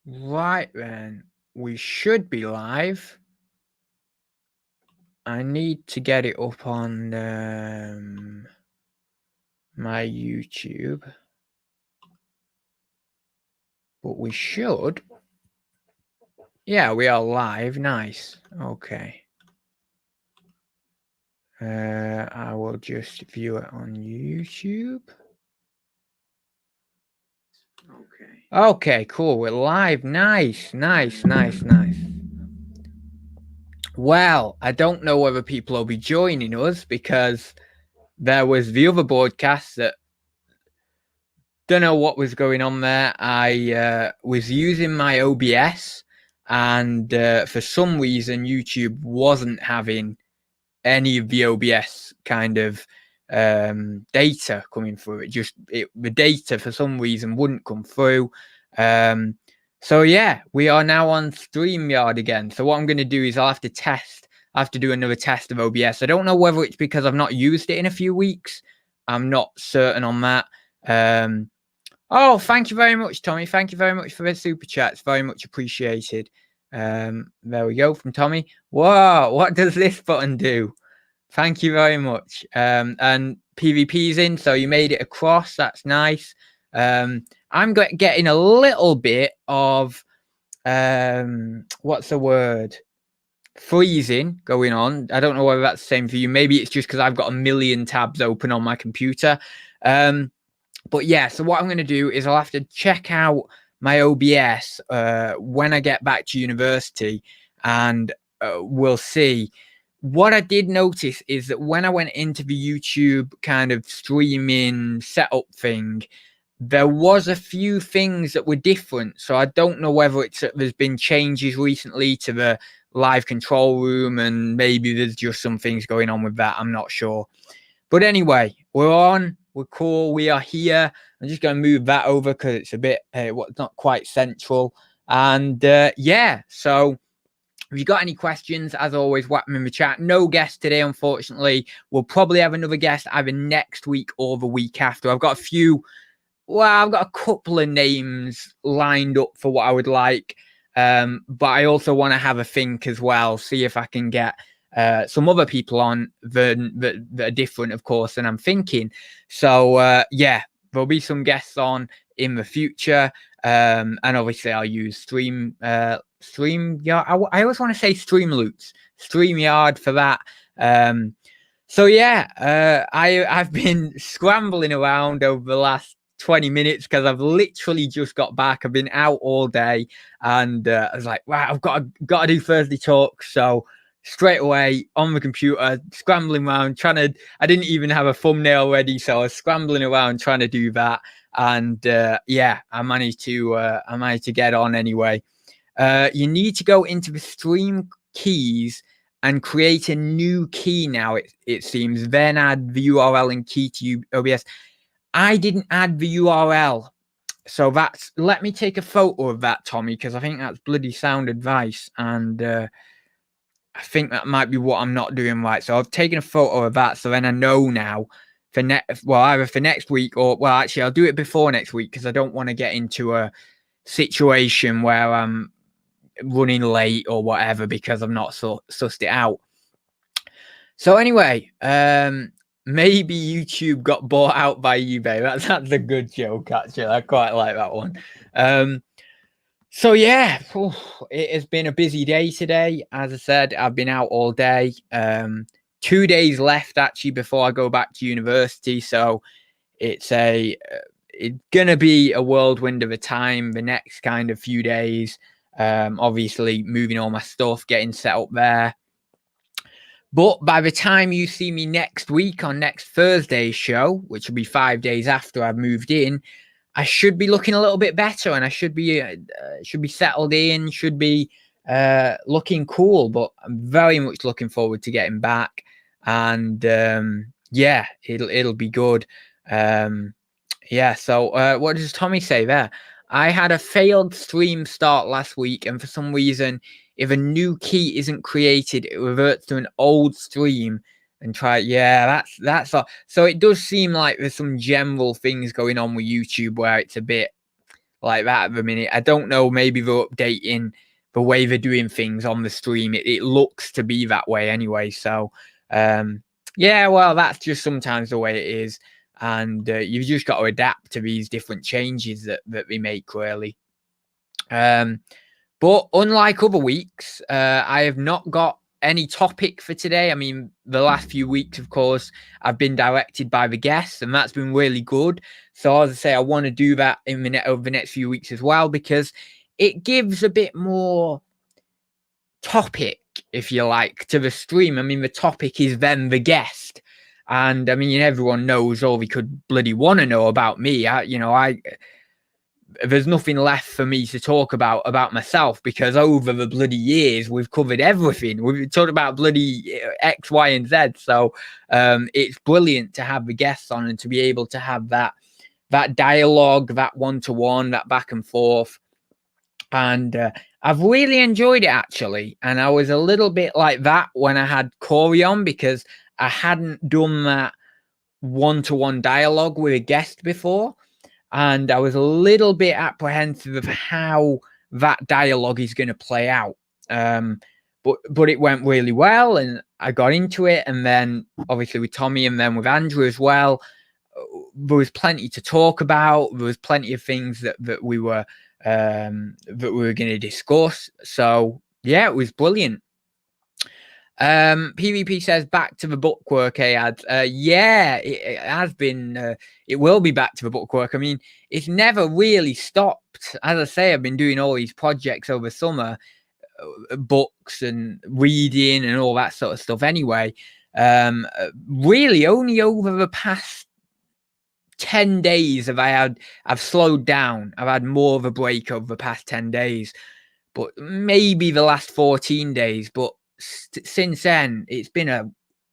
Right then, we should be live. I need to get it up on my YouTube, but we should. Yeah, we are live. Nice. Okay. I will just view it on YouTube. Okay, cool. We're live. Nice. Well, I don't know whether people will be joining us because there was the other broadcast that don't know what was going on there. I was using my OBS and for some reason YouTube wasn't having any of the OBS kind of data coming through. The data for some reason wouldn't come through. So yeah, we are now on StreamYard again. So what I'm going to do is I'll have to test. I have to do another test of OBS. I don't know whether it's because I've not used it in a few weeks. I'm not certain on that. Oh, thank you very much, Tommy. Thank you very much for the super chats. Very much appreciated. There we go from Tommy. Whoa, what does this button do? Thank you very much. And PvP's in, so you made it across. That's nice. I'm getting a little bit of what's the word? Freezing going on. I don't know whether that's the same for you. Maybe it's just because I've got a million tabs open on my computer. But yeah, so what I'm going to do is I'll have to check out my OBS when I get back to university, and we'll see. What I did notice is that when I went into the YouTube kind of streaming setup thing, there was a few things that were different. So I don't know whether there's been changes recently to the live control room, and maybe there's just some things going on with that. I'm not sure. But anyway, we're on. We're cool. We are here. I'm just going to move that over because it's a bit, not quite central. And yeah, so if you got any questions, as always, whack them in the chat. No guest today, unfortunately. We'll probably have another guest either next week or the week after. I've got a couple of names lined up for what I would like. But I also want to have a think as well, see if I can get some other people on that are different, of course, than I'm thinking. So yeah, there'll be some guests on in the future. And obviously I'll use StreamYard. I always want to say StreamYard for that. So yeah, I've been scrambling around over the last 20 minutes because I've literally just got back. I've been out all day, and I was like, wow, I've got to do Thursday talk. So straight away on the computer, scrambling around, I didn't even have a thumbnail ready, so I was scrambling around trying to do that. And yeah, I managed to get on anyway. You need to go into the stream keys and create a new key now, it seems. Then add the URL and key to OBS. I didn't add the URL. So let me take a photo of that, Tommy, because I think that's bloody sound advice. And I think that might be what I'm not doing right. So I've taken a photo of that. So then I know now either for next week or, well, actually, I'll do it before next week because I don't want to get into a situation where I'm running late or whatever because I've not sussed it out. So anyway, maybe YouTube got bought out by eBay. That's a good joke, actually. I quite like that one. So yeah, it has been a busy day today. As I said, I've been out all day. 2 days left actually before I go back to university. So it's gonna be a whirlwind of a time the next kind of few days. Obviously moving all my stuff, getting set up there. But by the time you see me next week on next Thursday's show, which will be 5 days after I've moved in, I should be looking a little bit better, and I should be settled in, should be looking cool. But I'm very much looking forward to getting back, and yeah, it'll be good. Yeah. So what does Tommy say there? I had a failed stream start last week, and for some reason, if a new key isn't created, it reverts to an old stream and try. Yeah, that's all. So it does seem like there's some general things going on with YouTube where it's a bit like that at the minute. I don't know, maybe they're updating the way they're doing things on the stream. It looks to be that way anyway. So yeah, well, that's just sometimes the way it is. And you've just got to adapt to these different changes that they make, really. But unlike other weeks, I have not got any topic for today. I mean, the last few weeks, of course, I've been directed by the guests, and that's been really good. So as I say, I want to do that over the next few weeks as well, because it gives a bit more topic, if you like, to the stream. I mean, the topic is then the guest. And I mean, everyone knows all they could bloody want to know about me. There's nothing left for me to talk about myself, because over the bloody years we've covered everything. We've talked about bloody X, Y, and Z. So it's brilliant to have the guests on and to be able to have that dialogue, that one-to-one, that back and forth. And I've really enjoyed it, actually. And I was a little bit like that when I had Corey on, because I hadn't done that one-to-one dialogue with a guest before. And I was a little bit apprehensive of how that dialogue is going to play out. But it went really well, and I got into it. And then obviously with Tommy, and then with Andrew as well, there was plenty to talk about. There was plenty of things that we were going to discuss. So yeah, it was brilliant. PvP says back to the bookwork, Adz. Yeah, it has been. It will be back to the bookwork. I mean, it's never really stopped. As I say, I've been doing all these projects over summer, books and reading and all that sort of stuff. Anyway, really only over the past 10 days I've slowed down. I've had more of a break over the past 10 days, but maybe the last 14 days. But since then, it's been a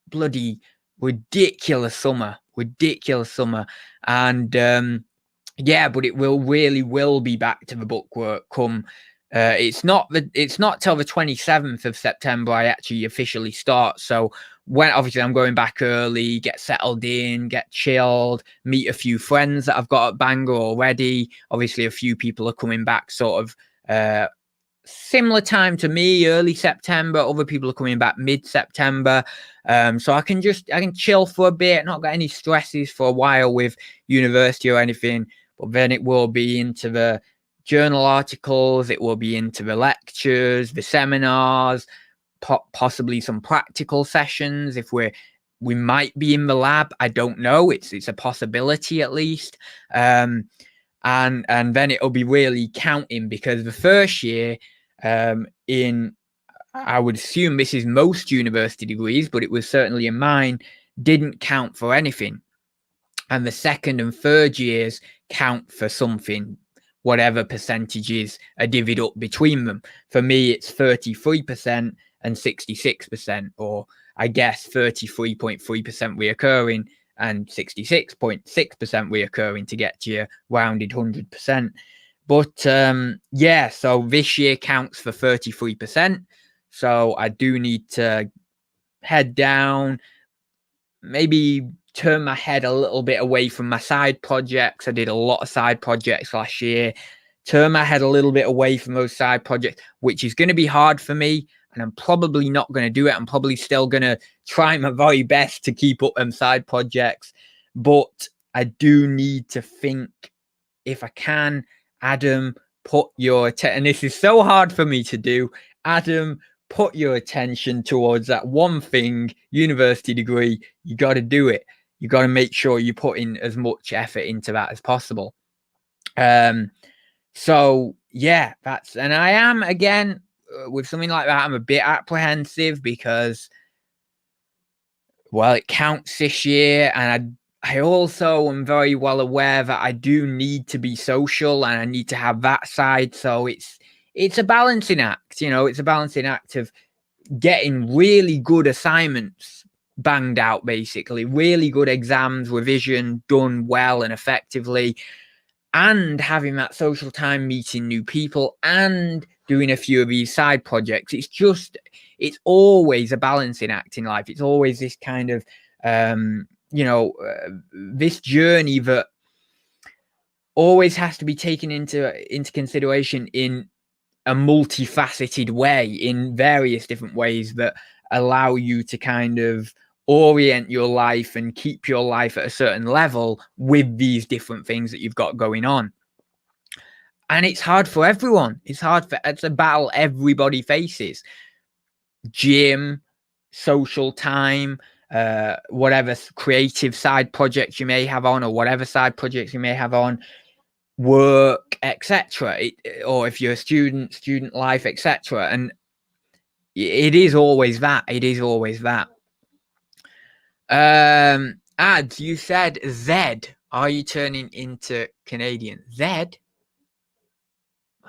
bloody ridiculous summer. And yeah, but it will be back to the bookwork come. It's not till the 27th of September I actually officially start. So when obviously I'm going back early, get settled in, get chilled, meet a few friends that I've got at Bangor already. Obviously, a few people are coming back sort of similar time to me, early September. Other people are coming back mid-September. So I can chill for a bit, not got any stresses for a while with university or anything. But then it will be into the journal articles, it will be into the lectures, the seminars, possibly some practical sessions. If we might be in the lab, I don't know. It's a possibility at least. And then it'll be really counting, because the first year I would assume this is most university degrees, but it was certainly in mine, didn't count for anything. And the second and third years count for something, whatever percentages are divvied up between them. For me, it's 33% and 66%, or I guess 33.3% reoccurring and 66.6% reoccurring to get to your rounded 100%. But yeah, so this year counts for 33%. So I do need to head down, maybe turn my head a little bit away from my side projects. I did a lot of side projects last year. Turn my head a little bit away from those side projects, which is going to be hard for me. And I'm probably not going to do it. I'm probably still going to try my very best to keep up them side projects. But I do need to think, if I can, Adam, put your attention, and this is so hard for me to do, Adam, put your attention towards that one thing, university degree. You got to do it. You got to make sure you put in as much effort into that as possible. So yeah, and I am, again, with something like that, I'm a bit apprehensive because, well, it counts this year, and I also am very well aware that I do need to be social and I need to have that side. So it's a balancing act, it's a balancing act of getting really good assignments banged out, basically, really good exams, revision done well and effectively, and having that social time, meeting new people, and doing a few of these side projects. It's always a balancing act in life. It's always this kind of, this journey that always has to be taken into consideration in a multifaceted way, in various different ways that allow you to kind of orient your life and keep your life at a certain level with these different things that you've got going on. And it's hard for everyone. It's a battle everybody faces. Gym, social time, whatever creative side projects you may have on, or whatever side projects you may have on, work, etc. Or if you're a student life, etc. And it is always that. Adz, you said Z. Are you turning into Canadian? Z?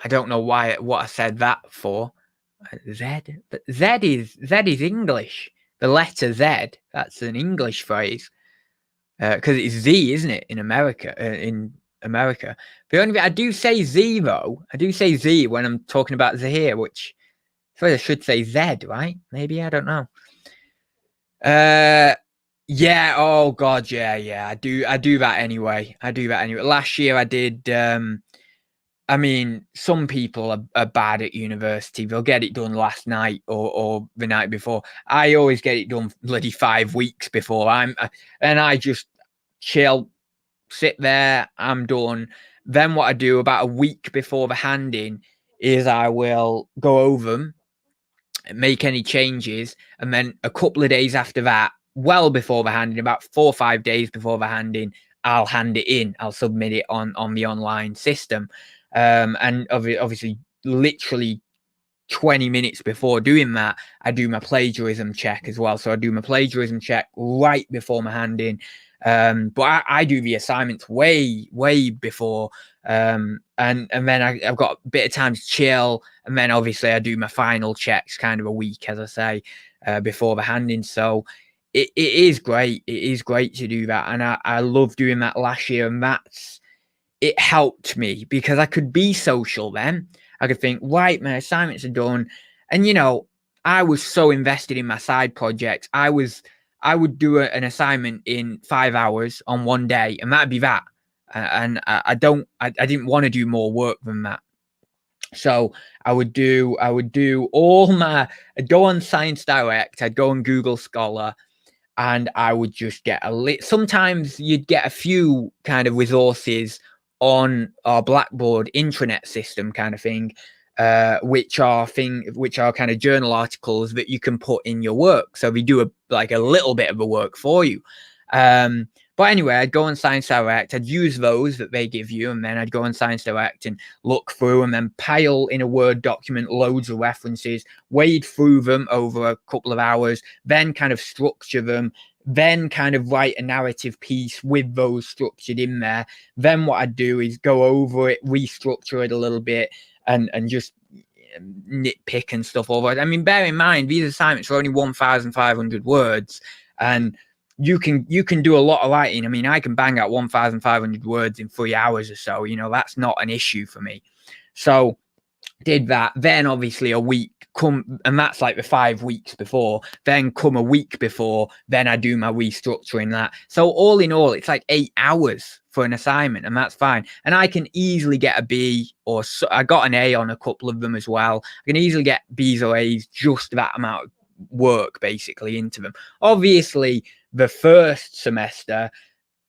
I don't know what I said that for. Z, but Z is English. The letter Z, that's an English phrase. Because it's Z, isn't it, in America? The only thing I do say Z though. I do say Z when I'm talking about Zahir, which I suppose I should say Z, right? Maybe, I don't know. Yeah. Oh God, yeah. I do that anyway. Last year I did. I mean, some people are bad at university. They'll get it done last night or the night before. I always get it done bloody 5 weeks before. And I just chill, sit there. I'm done. Then what I do about a week before the handing is I will go over them, make any changes, and then a couple of days after that, well before the handing, about 4 or 5 days before the handing, I'll hand it in. I'll submit it on the online system. And obviously, literally 20 minutes before doing that, I do my plagiarism check as well. So I do my plagiarism check right before my handing. But I do the assignments way before. And then I've got a bit of time to chill. And then obviously I do my final checks kind of a week, as I say, before the handing. So it is great. It is great to do that. And I love doing that last year. And it helped me because I could be social then. I could think, right, my assignments are done. And, I was so invested in my side projects. I would do an assignment in 5 hours on one day, and that'd be that. And I didn't want to do more work than that. So I would do I'd go on Science Direct, I'd go on Google Scholar, and I would just get sometimes you'd get a few kind of resources on our Blackboard intranet system kind of thing, which are kind of journal articles that you can put in your work. So we do a little bit of the work for you. But anyway, I'd go on Science Direct, I'd use those that they give you, and then I'd go on Science Direct and look through and then pile in a Word document loads of references, wade through them over a couple of hours, then kind of structure them, then kind of write a narrative piece with those structured in there. Then what I'd do is go over it, restructure it a little bit, and just nitpick and stuff over it. I mean, bear in mind, these assignments are only 1,500 words, and you can do a lot of writing. I mean, I can bang out 1,500 words in 3 hours or so. That's not an issue for me. So did that. Then obviously a week and that's like the 5 weeks before. Then come a week before, then I do my restructuring that. So all in all, it's like 8 hours for an assignment, and that's fine. And I can easily get a B, or I got an A on a couple of them as well. I can easily get B's or A's, just that amount of work basically into them. Obviously, the first semester,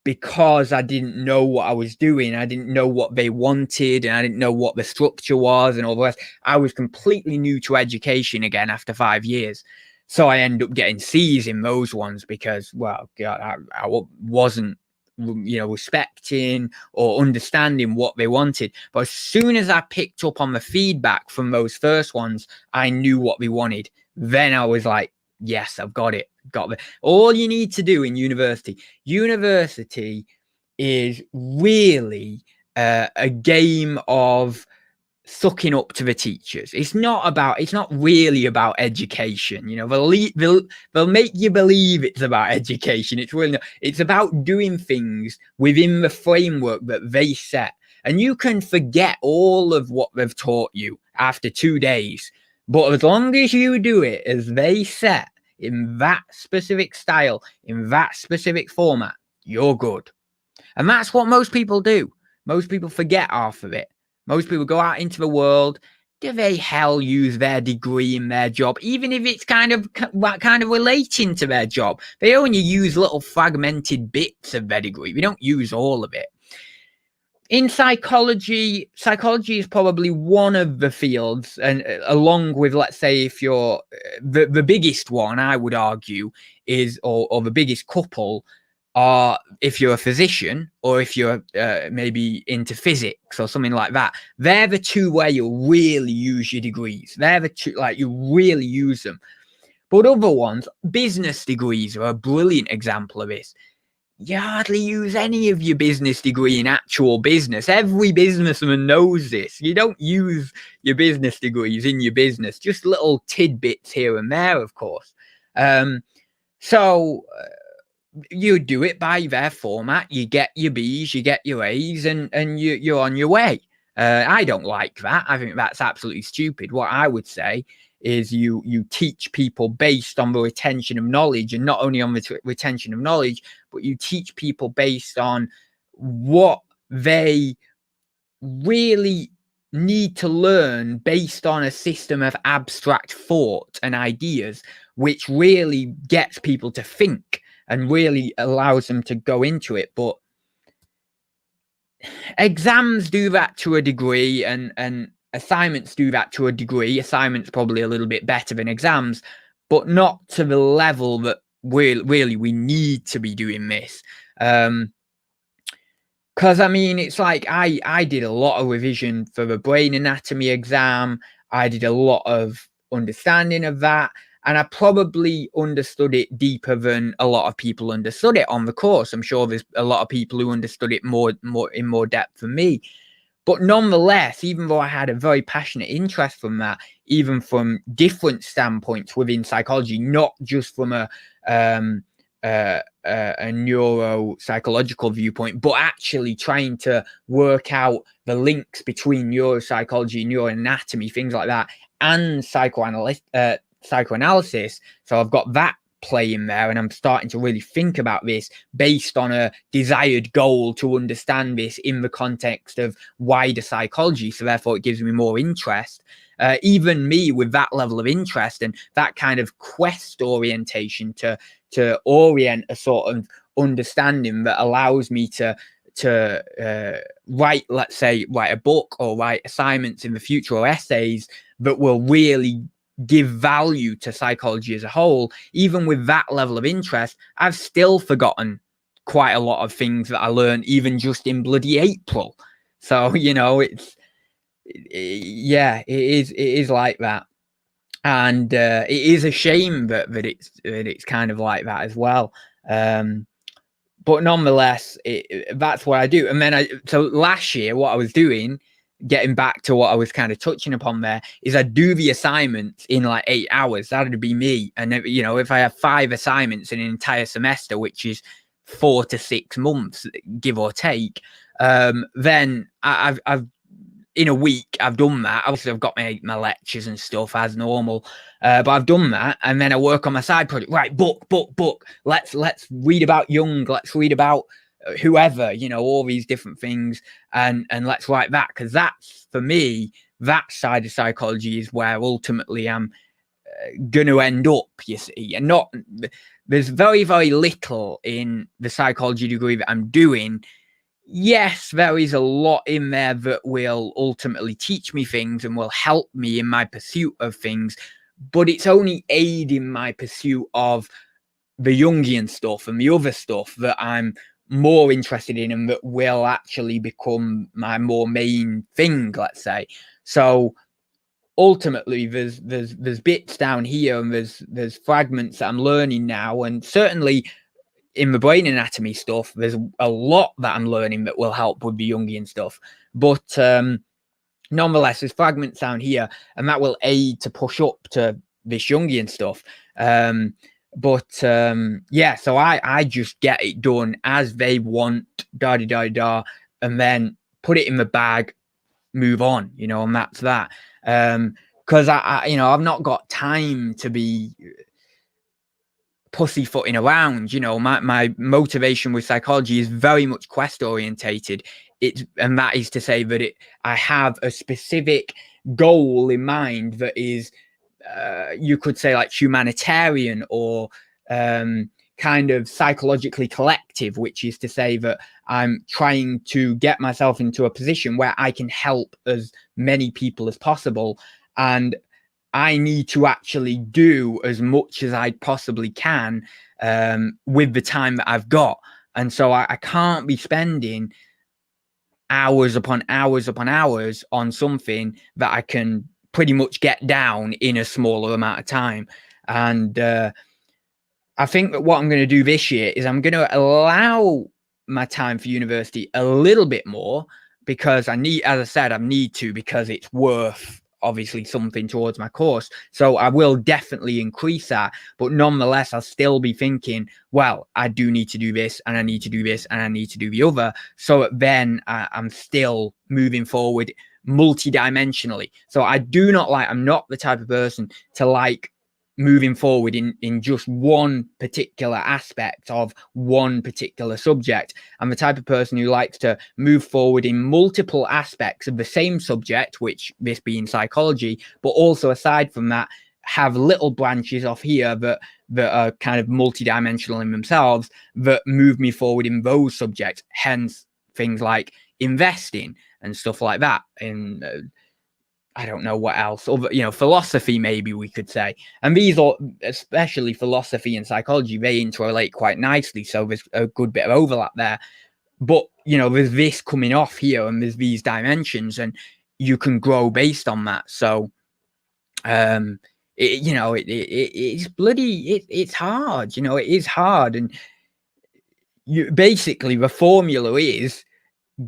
because I didn't know what I was doing, I didn't know what they wanted, and I didn't know what the structure was and all the rest. I was completely new to education again after 5 years. So I ended up getting C's in those ones because, well, God, I wasn't, respecting or understanding what they wanted. But as soon as I picked up on the feedback from those first ones, I knew what they wanted. Then I was like, yes, I've got it. All you need to do in university is really a game of sucking up to the teachers. It's not really about education. They'll make you believe it's about education. It's really not. It's about doing things within the framework that they set. And you can forget all of what they've taught you after 2 days. But as long as you do it as they set, in that specific style, in that specific format, you're good. And that's what most people do. Most people forget half of it. Most people go out into the world. Do they hell use their degree in their job, even if it's kind of relating to their job? They only use little fragmented bits of their degree. We don't use all of it. In psychology is probably one of the fields, and along with, let's say, if you're the biggest one, I would argue, is or the biggest couple are if you're a physician or if you're maybe into physics or something like that. They're the two where you really use your degrees. They're the two, like, you really use them. But other ones, business degrees are a brilliant example of this. You hardly use any of your business degree in actual business. Every businessman knows this. You don't use your business degrees in your business, just little tidbits here and there, of course. So you do it by their format. You get your B's, you get your A's, and you're on your way. I don't like that. I think that's absolutely stupid. What I would say is you teach people based on the retention of knowledge, and not only on the retention of knowledge, but you teach people based on what they really need to learn based on a system of abstract thought and ideas, which really gets people to think and really allows them to go into it. But exams do that to a degree, and assignments do that to a degree. Assignments probably a little bit better than exams, but not to the level that we need to be doing this. Because I mean, it's like I did a lot of revision for the brain anatomy exam. I did a lot of understanding of that, and I probably understood it deeper than a lot of people understood it on the course. I'm sure there's a lot of people who understood it more in more depth than me. But nonetheless, even though I had a very passionate interest from that, even from different standpoints within psychology, not just from a neuropsychological viewpoint, but actually trying to work out the links between neuropsychology, neuroanatomy, things like that, and psychoanalysis. So I've got that play in there, and I'm starting to really think about this based on a desired goal to understand this in the context of wider psychology. So therefore it gives me more interest. Even me with that level of interest and that kind of quest orientation to orient a sort of understanding that allows me to write, let's say, write a book or write assignments in the future or essays that will really give value to psychology as a whole. Even with that level of interest, I've still forgotten quite a lot of things that I learned even just in bloody April. So, you know, it is like that. And it is a shame that it's kind of like that as well. But nonetheless, that's what I do. And then so last year, what I was doing, getting back to what I was kind of touching upon there, is I do the assignments in like 8 hours. That'd be me. And you know, if I have 5 assignments in an entire semester, which is 4 to 6 months, give or take, then I've in a week I've done that. Obviously I've got my lectures and stuff as normal, but I've done that, and then I work on my side project. Right, book. Let's read about Jung. Let's read about whoever, you know, all these different things, and let's write that, because that's, for me, that side of psychology is where ultimately I'm going to end up, you see. And not, there's very, very little in the psychology degree that I'm doing. Yes, there is a lot in there that will ultimately teach me things and will help me in my pursuit of things, but it's only aiding my pursuit of the Jungian stuff and the other stuff that I'm more interested in and that will actually become my more main thing, let's say. So ultimately there's bits down here, and there's fragments that I'm learning now, and certainly in the brain anatomy stuff, there's a lot that I'm learning that will help with the Jungian stuff. But nonetheless, there's fragments down here, and that will aid to push up to this Jungian stuff. Yeah, so I just get it done as they want, and then put it in the bag, move on, you know, and that's that. Because I you know, I've not got time to be pussyfooting around. You know, my motivation with psychology is very much quest orientated. and that is to say that I have a specific goal in mind that is, you could say, like humanitarian or kind of psychologically collective, which is to say that I'm trying to get myself into a position where I can help as many people as possible, and I need to actually do as much as I possibly can with the time that I've got. And so I can't be spending hours upon hours upon hours on something that I can pretty much get down in a smaller amount of time. And I think that what I'm going to do this year is I'm going to allow my time for university a little bit more, because I need, as I said, I need to, because it's worth obviously something towards my course. So I will definitely increase that, but nonetheless, I'll still be thinking, well, I do need to do this, and I need to do this, and I need to do the other. So then I'm still moving forward multidimensionally. So I'm not the type of person to like moving forward in just one particular aspect of one particular subject. I'm the type of person who likes to move forward in multiple aspects of the same subject, which this being psychology, but also aside from that, have little branches off here that are kind of multidimensional in themselves, that move me forward in those subjects. Hence things like investing and stuff like that. In I don't know what else, or, philosophy, maybe we could say. And these are, especially philosophy and psychology, they interrelate quite nicely. So there's a good bit of overlap there. But, there's this coming off here, and there's these dimensions, and you can grow based on that. So, it's it's hard, it is hard. And basically the formula is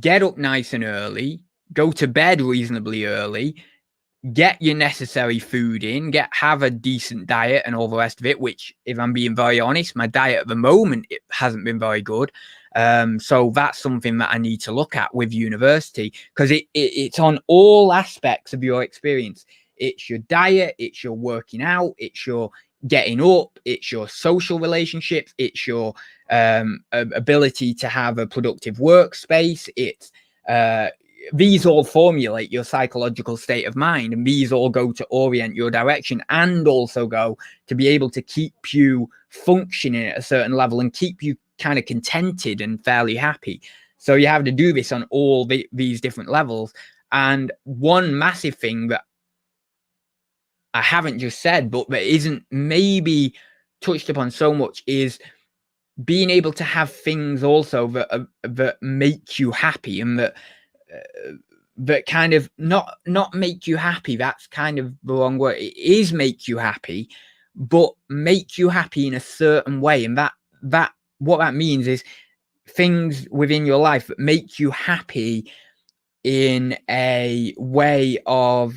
get up nice and early, go to bed reasonably early, get your necessary food in, have a decent diet and all the rest of it, which, if I'm being very honest, my diet at the moment, it hasn't been very good. So that's something that I need to look at with university, because it's on all aspects of your experience. It's your diet, it's your working out, it's your getting up, it's your social relationships, it's your ability to have a productive workspace, it's these all formulate your psychological state of mind, and these all go to orient your direction, and also go to be able to keep you functioning at a certain level and keep you kind of contented and fairly happy. So you have to do this on all these different levels. And one massive thing that I haven't just said, but that isn't maybe touched upon so much, is being able to have things also that make you happy, and that kind of not make you happy. That's kind of the wrong word. It is make you happy, but make you happy in a certain way. And that what that means is things within your life that make you happy in a way of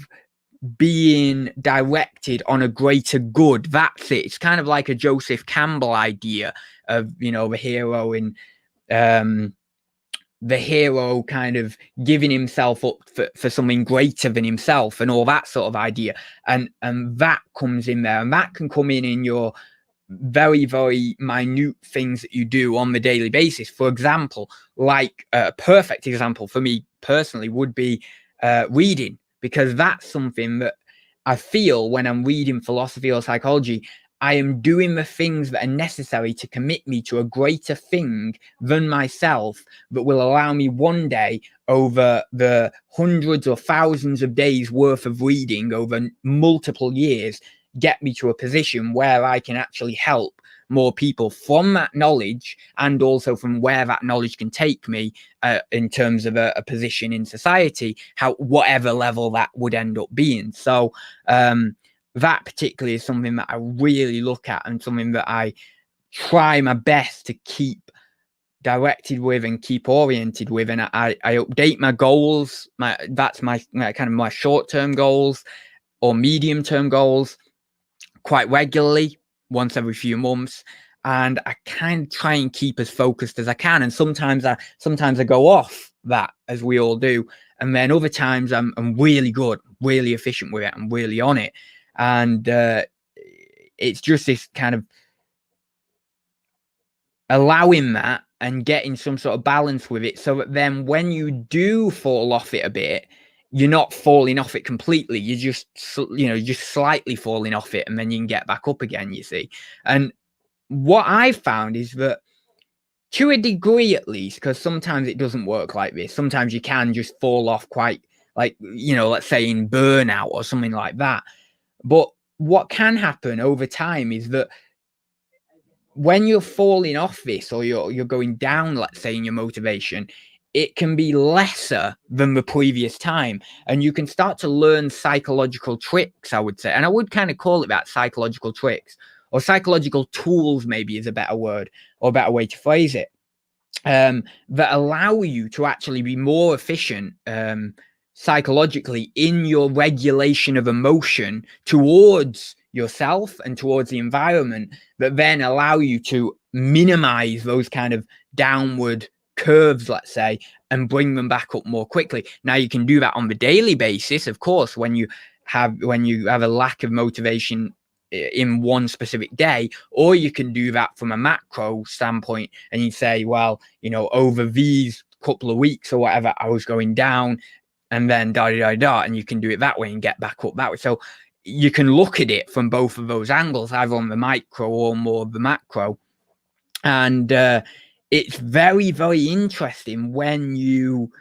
being directed on a greater good. That's it. It's kind of like a Joseph Campbell idea of, the hero in the hero kind of giving himself up for something greater than himself, and all that sort of idea. And that comes in there, and that can come in your very, very minute things that you do on the daily basis. For example, like a perfect example for me personally would be reading, because that's something that I feel when I'm reading philosophy or psychology, I am doing the things that are necessary to commit me to a greater thing than myself, that will allow me one day, over the hundreds or thousands of days worth of reading over multiple years, get me to a position where I can actually help more people from that knowledge, and also from where that knowledge can take me in terms of a position in society, whatever level that would end up being. So that particularly is something that I really look at, and something that I try my best to keep directed with and keep oriented with. And I update my goals. That's my kind of my short-term goals or medium-term goals quite regularly, once every few months. And I kind of try and keep as focused as I can. And sometimes I go off that, as we all do. And then other times I'm really good, really efficient with it. I'm really on it. And it's just this kind of allowing that and getting some sort of balance with it, so that then when you do fall off it a bit, you're not falling off it completely. You're just, just slightly falling off it, and then you can get back up again, you see. And what I've found is that, to a degree at least, because sometimes it doesn't work like this. Sometimes you can just fall off quite, like, let's say in burnout or something like that. But what can happen over time is that when you're falling off this, or you're going down, let's say, in your motivation, it can be lesser than the previous time. And you can start to learn psychological tricks, I would say. And I would kind of call it that, psychological tricks, or psychological tools, maybe is a better word, or a better way to phrase it, that allow you to actually be more efficient psychologically in your regulation of emotion towards yourself and towards the environment, that then allow you to minimize those kind of downward curves, let's say, and bring them back up more quickly. Now, you can do that on the daily basis, of course, when you have a lack of motivation in one specific day, or you can do that from a macro standpoint, and you say, well, over these couple of weeks or whatever, I was going down, and then and you can do it that way and get back up that way. So you can look at it from both of those angles, either on the micro or more the macro. And it's very, very interesting when you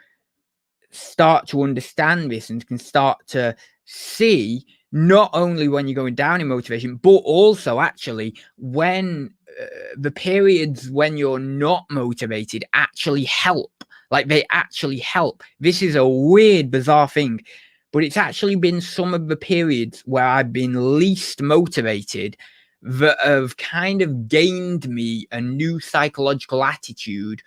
start to understand this and can start to see, not only when you're going down in motivation, but also actually when the periods when you're not motivated actually help. Like, they actually help. This is a weird, bizarre thing, but it's actually been some of the periods where I've been least motivated that have kind of gained me a new psychological attitude,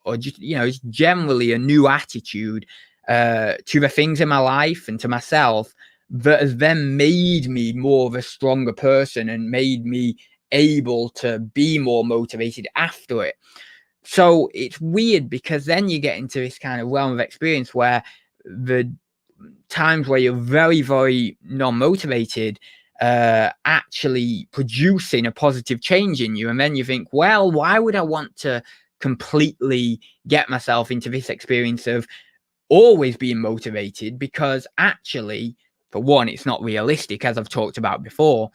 or just, generally a new attitude to the things in my life and to myself, that has then made me more of a stronger person and made me able to be more motivated after it. So it's weird, because then you get into this kind of realm of experience where the times where you're very, very non-motivated actually producing a positive change in you. And then you think, well, why would I want to completely get myself into this experience of always being motivated? Because actually, for one, it's not realistic, as I've talked about before.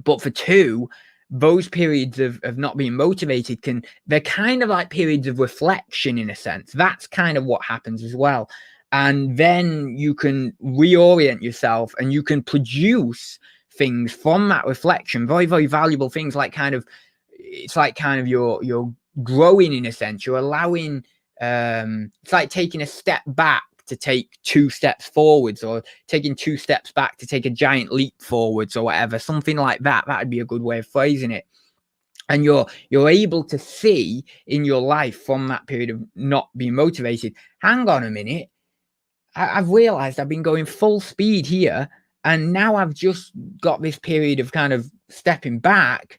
But for two, those periods of not being motivated they're kind of like periods of reflection, in a sense. That's kind of what happens as well. And then you can reorient yourself, and you can produce things from that reflection, very, very valuable things, like it's like kind of you're growing, in a sense. You're allowing, it's like taking a step back to take 2 steps forwards, or taking 2 steps back to take a giant leap forwards, or whatever, something like that. That would be a good way of phrasing it. And you're able to see in your life from that period of not being motivated, hang on a minute, I've realized I've been going full speed here, and now I've just got this period of kind of stepping back.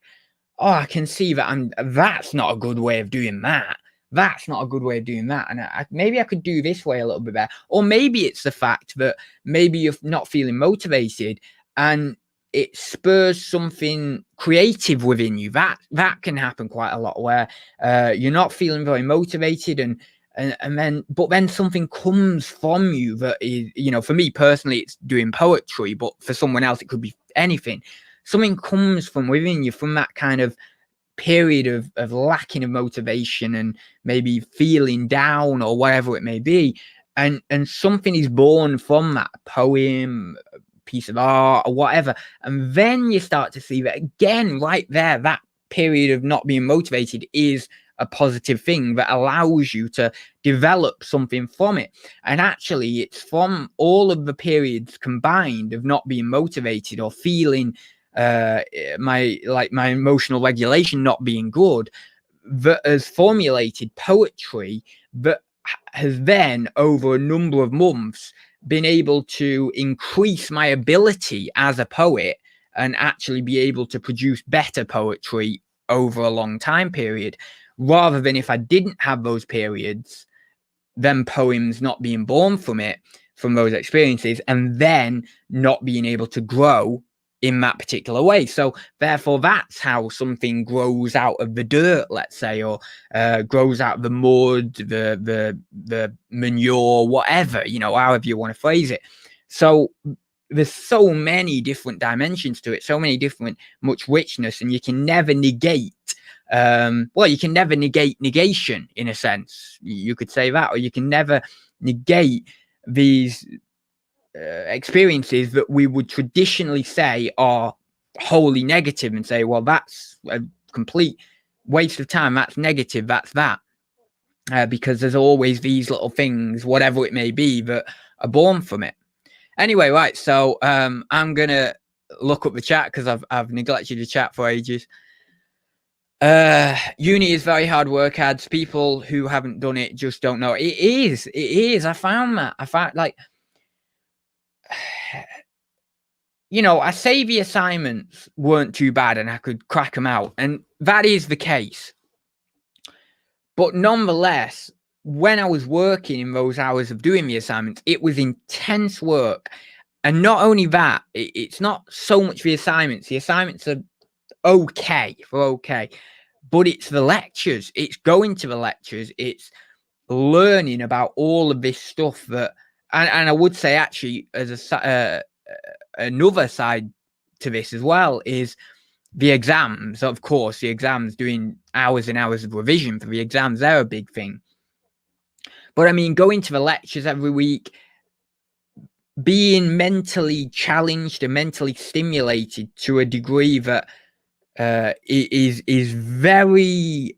Oh, I can see that that's not a good way of doing that. That's not a good way of doing that. And maybe I could do this way a little bit better. Or maybe it's the fact that maybe you're not feeling motivated, and it spurs something creative within you. That can happen quite a lot, where you're not feeling very motivated, and then something comes from you that is, for me personally, it's doing poetry, but for someone else, it could be anything. Something comes from within you, from that kind of period of lacking of motivation and maybe feeling down, or whatever it may be, and something is born from that poem, piece of art, or whatever. And then you start to see that, again, right there, that period of not being motivated is a positive thing that allows you to develop something from it. And actually, it's from all of the periods combined of not being motivated, or feeling my emotional regulation not being good, that has formulated poetry that has then, over a number of months, been able to increase my ability as a poet, and actually be able to produce better poetry over a long time period, rather than if I didn't have those periods, then poems not being born from those experiences, and then not being able to grow in that particular way. So therefore, that's how something grows out of the dirt, let's say, or grows out of the mud, the manure, whatever, however you want to phrase it. So there's so many different dimensions to it, so many different, much richness, and you can never negate. You can never negate negation, in a sense. You could say that, or you can never negate these experiences that we would traditionally say are wholly negative, and say, well, that's a complete waste of time. That's negative. That's that. Because there's always these little things, whatever it may be, that are born from it. Anyway, right. So I'm gonna look up the chat because I've neglected the chat for ages. Uni is very hard work, Ads. People who haven't done it just don't know. It is. I found that. I say the assignments weren't too bad and I could crack them out, and that is the case. But nonetheless, when I was working in those hours of doing the assignments, it was intense work. And not only that, it's not so much the assignments. The assignments are okay, but it's the lectures. It's going to the lectures. It's learning about all of this stuff that, and I would say actually, as another side to this as well, is the exams. Of course, the exams, doing hours and hours of revision for the exams, they're a big thing. But I mean, going to the lectures every week, being mentally challenged and mentally stimulated to a degree that is very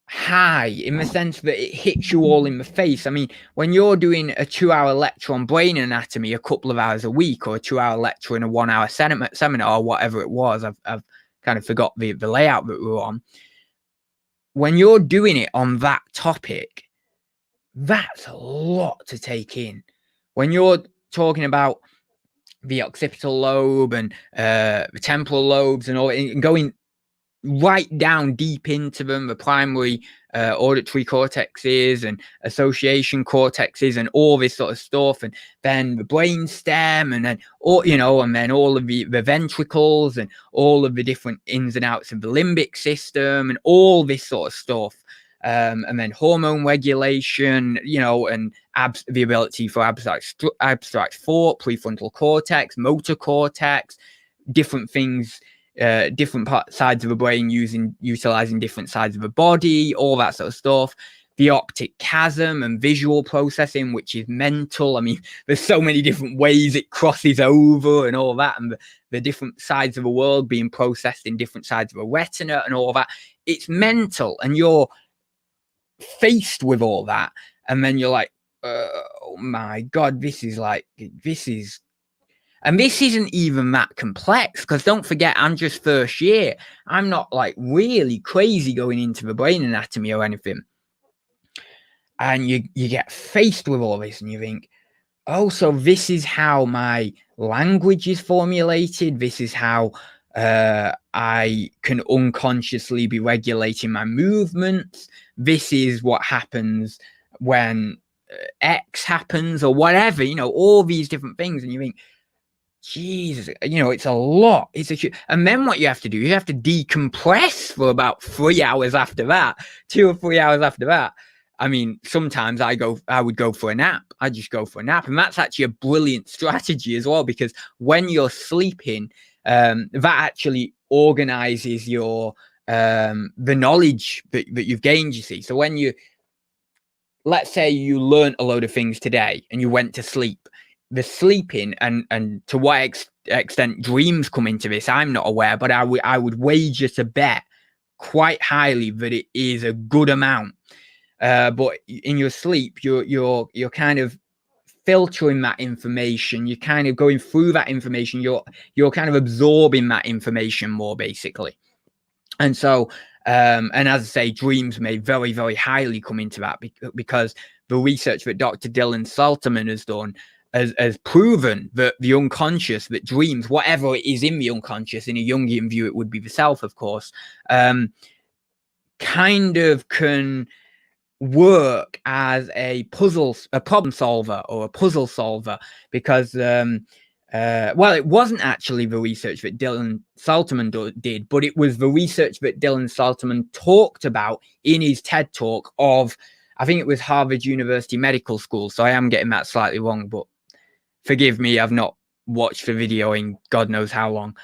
high, in the sense that it hits you all in the face. I mean, when you're doing a 2-hour lecture on brain anatomy a couple of hours a week, or a 2-hour lecture in a 1-hour seminar, or whatever it was, I've kind of forgot the layout that we were on. When you're doing it on that topic, that's a lot to take in. When you're talking about the occipital lobe and the temporal lobes and all, and going right down deep into them, the primary auditory cortexes and association cortexes and all this sort of stuff, and then the brain stem, and then all of the ventricles and all of the different ins and outs of the limbic system and all this sort of stuff. And then hormone regulation, and the ability for abstract thought, prefrontal cortex, motor cortex, different things, different sides of the brain utilizing different sides of the body, all that sort of stuff. The optic chasm and visual processing, which is mental. I mean, there's so many different ways it crosses over and all that, and the different sides of the world being processed in different sides of the retina and all that. It's mental, and you're faced with all that, and then you're like, oh my god, this isn't even that complex, because don't forget, I'm just first year. I'm not like really crazy going into the brain anatomy or anything, and you get faced with all this and you think, oh, so this is how my language is formulated, this is how I can unconsciously be regulating my movements, this is what happens when X happens, or whatever, all these different things. And you think, Jesus, it's a lot. And then what you have to do, you have to decompress for about 3 hours after that, 2 or 3 hours after that. I mean, sometimes I would go for a nap. I just go for a nap. And that's actually a brilliant strategy as well, because when you're sleeping, that actually organizes your the knowledge that you've gained, you see. So when let's say you learned a load of things today and you went to sleep, the sleeping and to what extent dreams come into this, I'm not aware, but I would wager to bet quite highly that it is a good amount. But in your sleep, you're kind of filtering that information. You're kind of going through that information. You're kind of absorbing that information more, basically. And so, and as I say, dreams may very, very highly come into that, because the research that Dr. Dylan Salterman has done has proven that the unconscious, that dreams, whatever it is in the unconscious, in a Jungian view, it would be the self, of course, kind of can work as a problem solver or a puzzle solver, because well, it wasn't actually the research that Dylan Salterman did, but it was the research that Dylan Salterman talked about in his TED talk of, I think it was Harvard University Medical School. So I am getting that slightly wrong, but forgive me, I've not watched the video in God knows how long.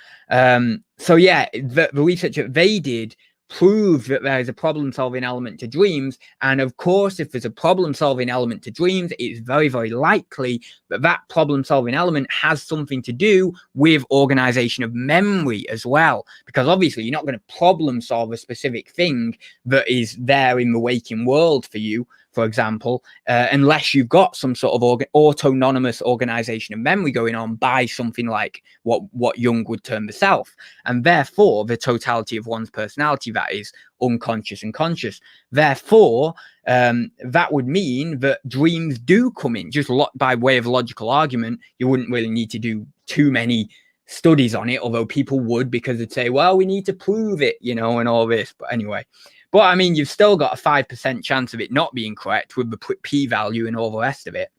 So yeah, the research that they did proved that there is a problem-solving element to dreams. And of course, if there's a problem-solving element to dreams, it's very, very likely that that problem-solving element has something to do with organization of memory as well. Because obviously, you're not going to problem-solve a specific thing that is there in the waking world for you, for example, unless you've got some sort of autonomous organization of memory going on by something like what Jung would term the self. And therefore, the totality of one's personality, that is unconscious and conscious. Therefore, that would mean that dreams do come in, just by way of logical argument. You wouldn't really need to do too many studies on it, although people would, because they'd say, well, we need to prove it, you know, and all this. But anyway. But I mean, you've still got a 5% chance of it not being correct with the p-value and all the rest of it.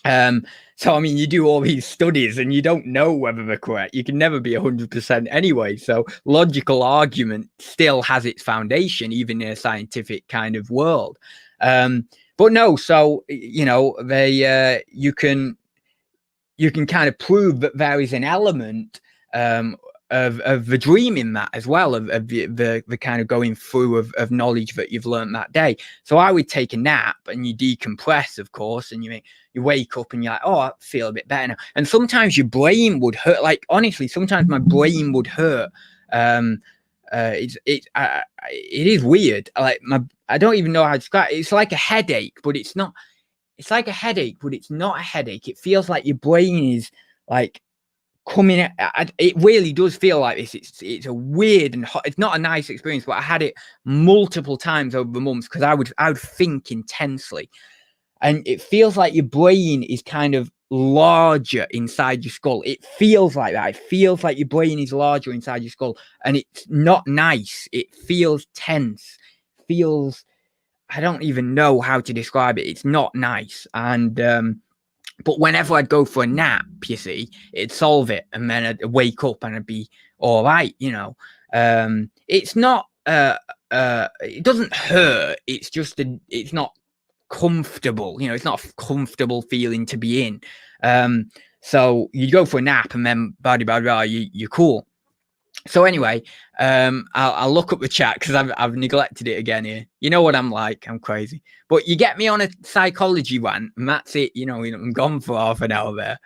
So I mean, you do all these studies and you don't know whether they're correct. You can never be 100% anyway. So logical argument still has its foundation, even in a scientific kind of world. But no, so you know, you can kind of prove that there is an element of the dream in that as well, of the kind of going through of knowledge that you've learned that day. So I would take a nap and you decompress, of course, and you wake up and you're like, oh, I feel a bit better now. And sometimes your brain would hurt. Like, honestly, sometimes my brain would hurt. It is weird. I don't even know how to describe it. It's like a headache, but it's not. It's like a headache, but it's not a headache. It feels like your brain is like coming it really does feel like this. It's a weird and it's not a nice experience, but I had it multiple times over the months because I would think intensely, and it feels like your brain is kind of larger inside your skull. It feels like that. It feels like your brain is larger inside your skull, and it's not nice. It feels tense. Feels, I don't even know how to describe it. It's not nice. And but whenever I'd go for a nap, you see, it'd solve it. And then I'd wake up and I'd be all right, you know. It's not, it doesn't hurt. It's just, it's not comfortable. You know, it's not a comfortable feeling to be in. So you go for a nap and then, you're cool. So anyway, I'll look up the chat because I've neglected it again here. You know what I'm like? I'm crazy. But you get me on a psychology rant, and that's it. You know, I'm gone for half an hour there.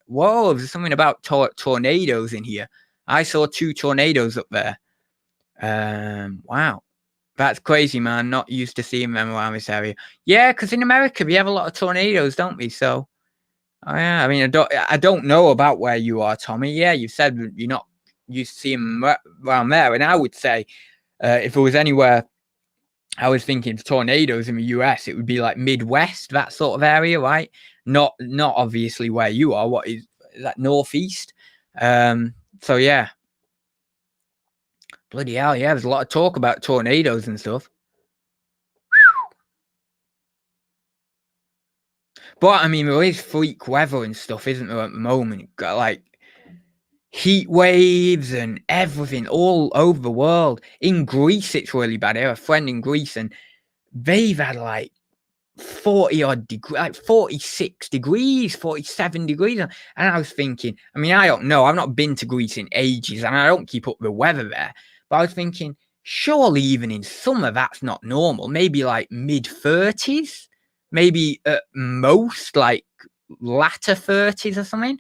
Whoa, there's something about tornadoes in here. I saw 2 tornadoes up there. Wow. That's crazy, man. Not used to seeing them around this area. Yeah, because in America, we have a lot of tornadoes, don't we? So... Oh yeah, I mean, I don't know about where you are, Tommy. Yeah, you said you're not used to seeing them around there, and I would say if it was anywhere, I was thinking tornadoes in the US, it would be like Midwest, that sort of area, right? Not obviously where you are. What is that, Northeast? So yeah, bloody hell, yeah. There's a lot of talk about tornadoes and stuff. But I mean, there is freak weather and stuff, isn't there, at the moment? Got like heat waves and everything all over the world. In Greece, it's really bad. I have a friend in Greece, and they've had like 40 odd degrees, like 46 degrees, 47 degrees. And I was thinking, I mean, I don't know. I've not been to Greece in ages, and I don't keep up the weather there. But I was thinking, surely even in summer, that's not normal. Maybe like mid-30s. Maybe at most like latter 30s or something,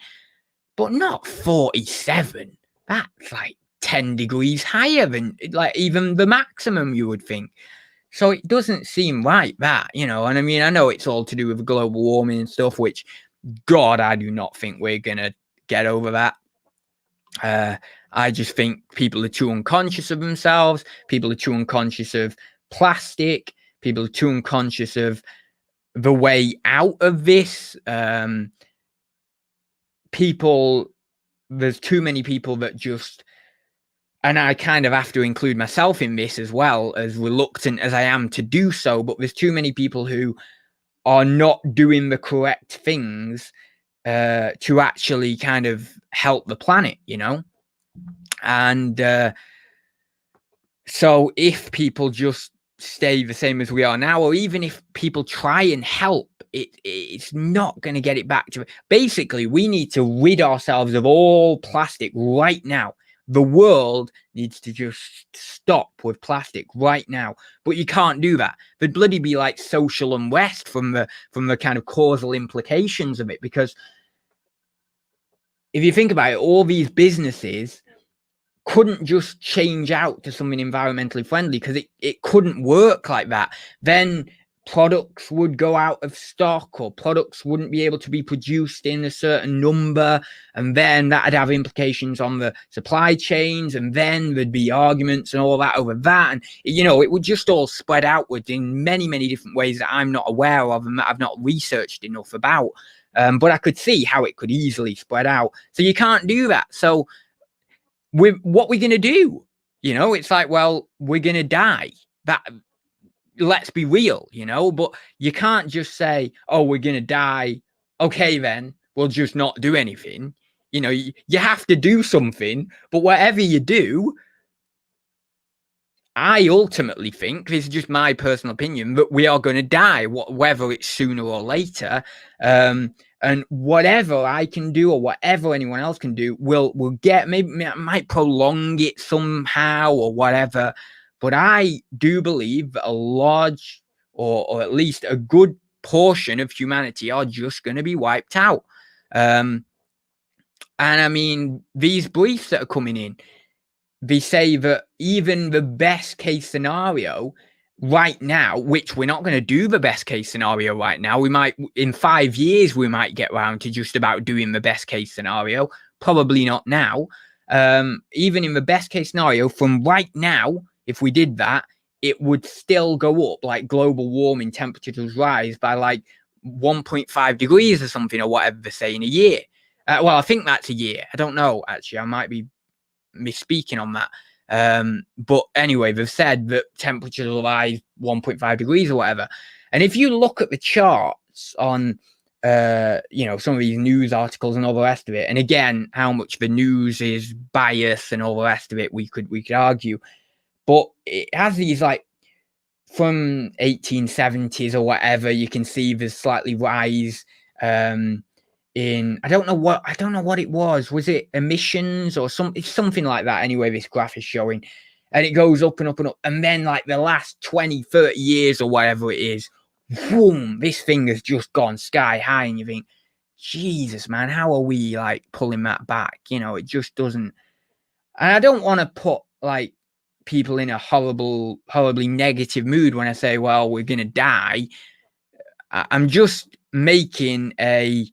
but not 47. That's like 10 degrees higher than like even the maximum you would think. So it doesn't seem right, that, you know. And I mean, I know it's all to do with global warming and stuff, which, God, I do not think we're going to get over that. I just think people are too unconscious of themselves. People are too unconscious of plastic. People are too unconscious of the way out of this. There's too many people that just, and I kind of have to include myself in this as well, as reluctant as I am to do so, but there's too many people who are not doing the correct things to actually kind of help the planet, you know? And so if people just stay the same as we are now, or even if people try and help, it's not going to get it back to it. Basically, we need to rid ourselves of all plastic right now. The world needs to just stop with plastic right now. But you can't do that. There'd bloody be like social unrest from the kind of causal implications of it. Because if you think about it, all these businesses couldn't just change out to something environmentally friendly, because it couldn't work like that. Then products would go out of stock, or products wouldn't be able to be produced in a certain number, and then that'd have implications on the supply chains, and then there'd be arguments and all that over that, and you know, it would just all spread outwards in many different ways that I'm not aware of and that I've not researched enough about, but I could see how it could easily spread out. So you can't do that. So with what we're going to do, you know, it's like, well, we're going to die. That, let's be real, you know, but you can't just say, oh, we're going to die. Okay, then we'll just not do anything. You know, you have to do something, but whatever you do, I ultimately think, this is just my personal opinion, that we are going to die, whether it's sooner or later. And whatever I can do, or whatever anyone else can do, will get, maybe I might prolong it somehow or whatever. But I do believe that a large, or at least a good portion of humanity are just going to be wiped out. And I mean, these briefs that are coming in, they say that even the best case scenario right now, which we're not going to do the best case scenario right now. We might, in 5 years, we might get around to just about doing the best case scenario. Probably not now. Even in the best case scenario, from right now, if we did that, it would still go up, like global warming temperatures rise by like 1.5 degrees or something, or whatever they say in a year. Well, I think that's a year. I don't know, actually. I might be misspeaking on that. But anyway, they've said that temperatures will rise 1.5 degrees or whatever. And if you look at the charts on, you know, some of these news articles and all the rest of it, and again, how much the news is biased and all the rest of it, we could argue. But it has these, like, from 1870s or whatever, you can see there's slightly rise in, I don't know what it was. Was it emissions or something like that? Anyway, this graph is showing, and it goes up and up and up. And then like the last 20, 30 years or whatever it is, boom, this thing has just gone sky high. And you think, Jesus, man, how are we like pulling that back? You know, it just doesn't. And I don't want to put like people in a horribly negative mood when I say, well, we're going to die. I'm just making a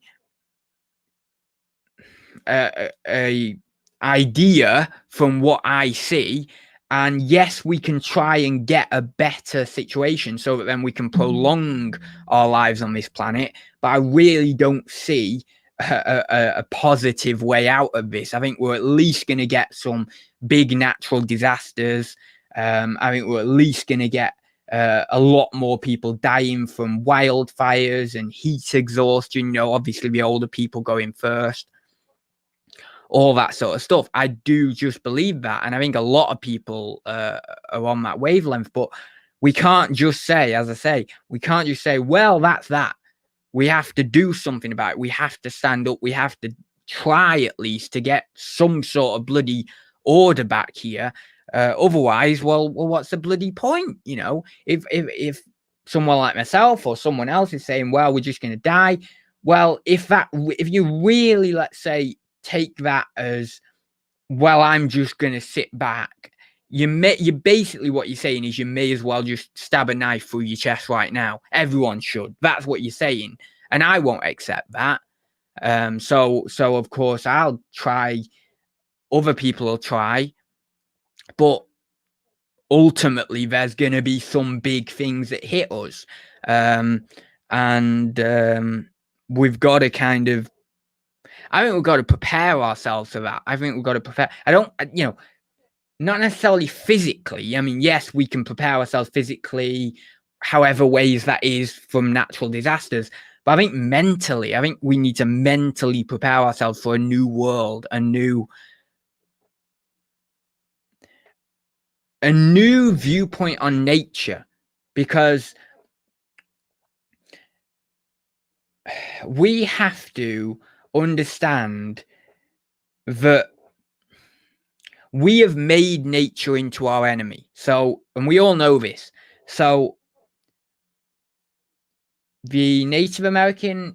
idea from what I see, and yes, we can try and get a better situation so that then we can prolong our lives on this planet, but I really don't see a positive way out of this. I think we're at least going to get some big natural disasters. I think we're at least going to get a lot more people dying from wildfires and heat exhaustion, you know, obviously the older people going first, all that sort of stuff. I do just believe that. And I think a lot of people are on that wavelength. But we can't just say, as I say, we can't just say, well, that's that. We have to do something about it. We have to stand up. We have to try at least to get some sort of bloody order back here. Otherwise, well, what's the bloody point? You know, if someone like myself or someone else is saying, well, we're just going to die. Well, if you really, let's say, take that as, well, I'm just going to sit back. You basically, what you're saying is you may as well just stab a knife through your chest right now. Everyone should. That's what you're saying. And I won't accept that. So of course I'll try. Other people will try. But ultimately there's going to be some big things that hit us. We've got to kind of, I think we've got to prepare ourselves for that. I think we've got to prepare. Not necessarily physically. I mean, yes, we can prepare ourselves physically. however ways that is from natural disasters. But I think mentally, we need to mentally prepare ourselves for a new world, a new viewpoint on nature, because we have to understand that we have made nature into our enemy. So, and we all know this. So the Native Americans,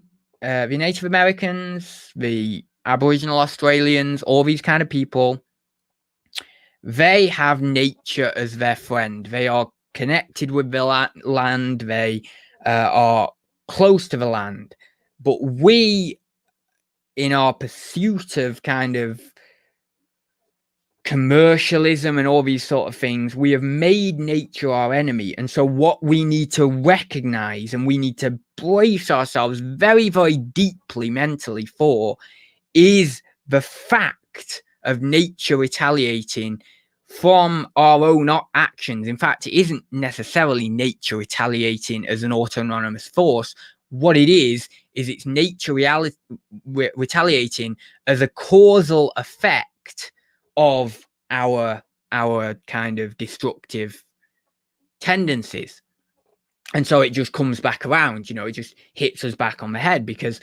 the Aboriginal Australians, all these kind of people, they have nature as their friend. They are connected with the land. They are close to the land. But we, in our pursuit of kind of commercialism and all these sort of things, we have made nature our enemy. And so what we need to recognize, and we need to brace ourselves very, very deeply mentally for, is the fact of nature retaliating from our own actions. In fact, it isn't necessarily nature retaliating as an autonomous force. What it is it's nature retaliating as a causal effect of our kind of destructive tendencies. And so it just comes back around, it just hits us back on the head, because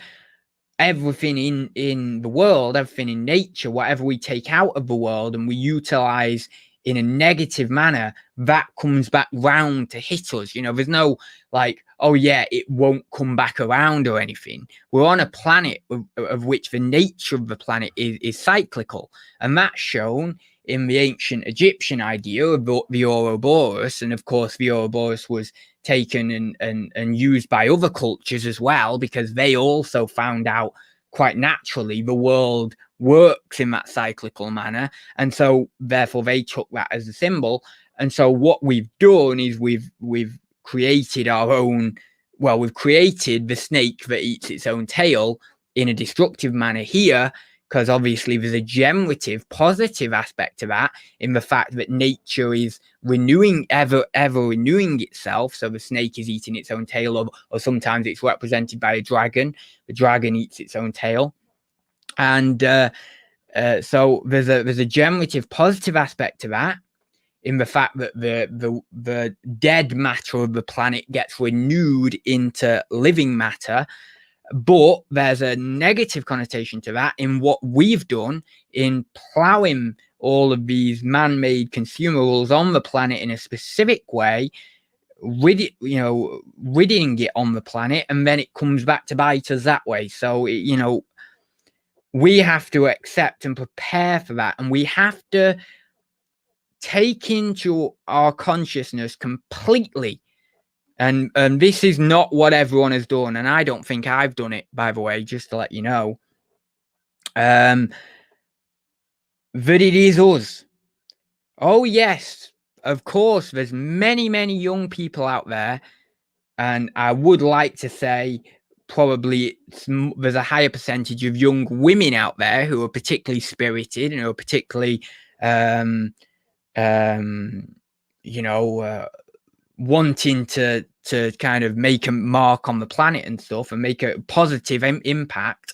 everything in the world, everything in nature, whatever we take out of the world and we utilize in a negative manner, that comes back round to hit us. There's no like, oh yeah, it won't come back around or anything. We're on a planet of which the nature of the planet is cyclical, and that's shown in the ancient Egyptian idea of the Ouroboros. And of course the Ouroboros was taken and used by other cultures as well, because they also found out quite naturally the world works in that cyclical manner, and so therefore they took that as a symbol. And so what we've done is we've created our own, we've created the snake that eats its own tail in a destructive manner here, because obviously there's a generative positive aspect to that, in the fact that nature is renewing, ever renewing itself. So the snake is eating its own tail, or sometimes it's represented by a dragon. The dragon eats its own tail. And so there's a generative positive aspect to that, in the fact that the dead matter of the planet gets renewed into living matter. But there's a negative connotation to that in what we've done in plowing all of these man-made consumables on the planet in a specific way, ridding it on the planet, and then it comes back to bite us that way. So we have to accept and prepare for that, and we have to take into our consciousness completely. And this is not what everyone has done, and I don't think I've done it, by the way, just to let you know, that it is us. Oh yes, of course, there's many, many young people out there, and I would like to say probably there's a higher percentage of young women out there who are particularly spirited and who are particularly wanting to kind of make a mark on the planet and stuff, and make a positive impact.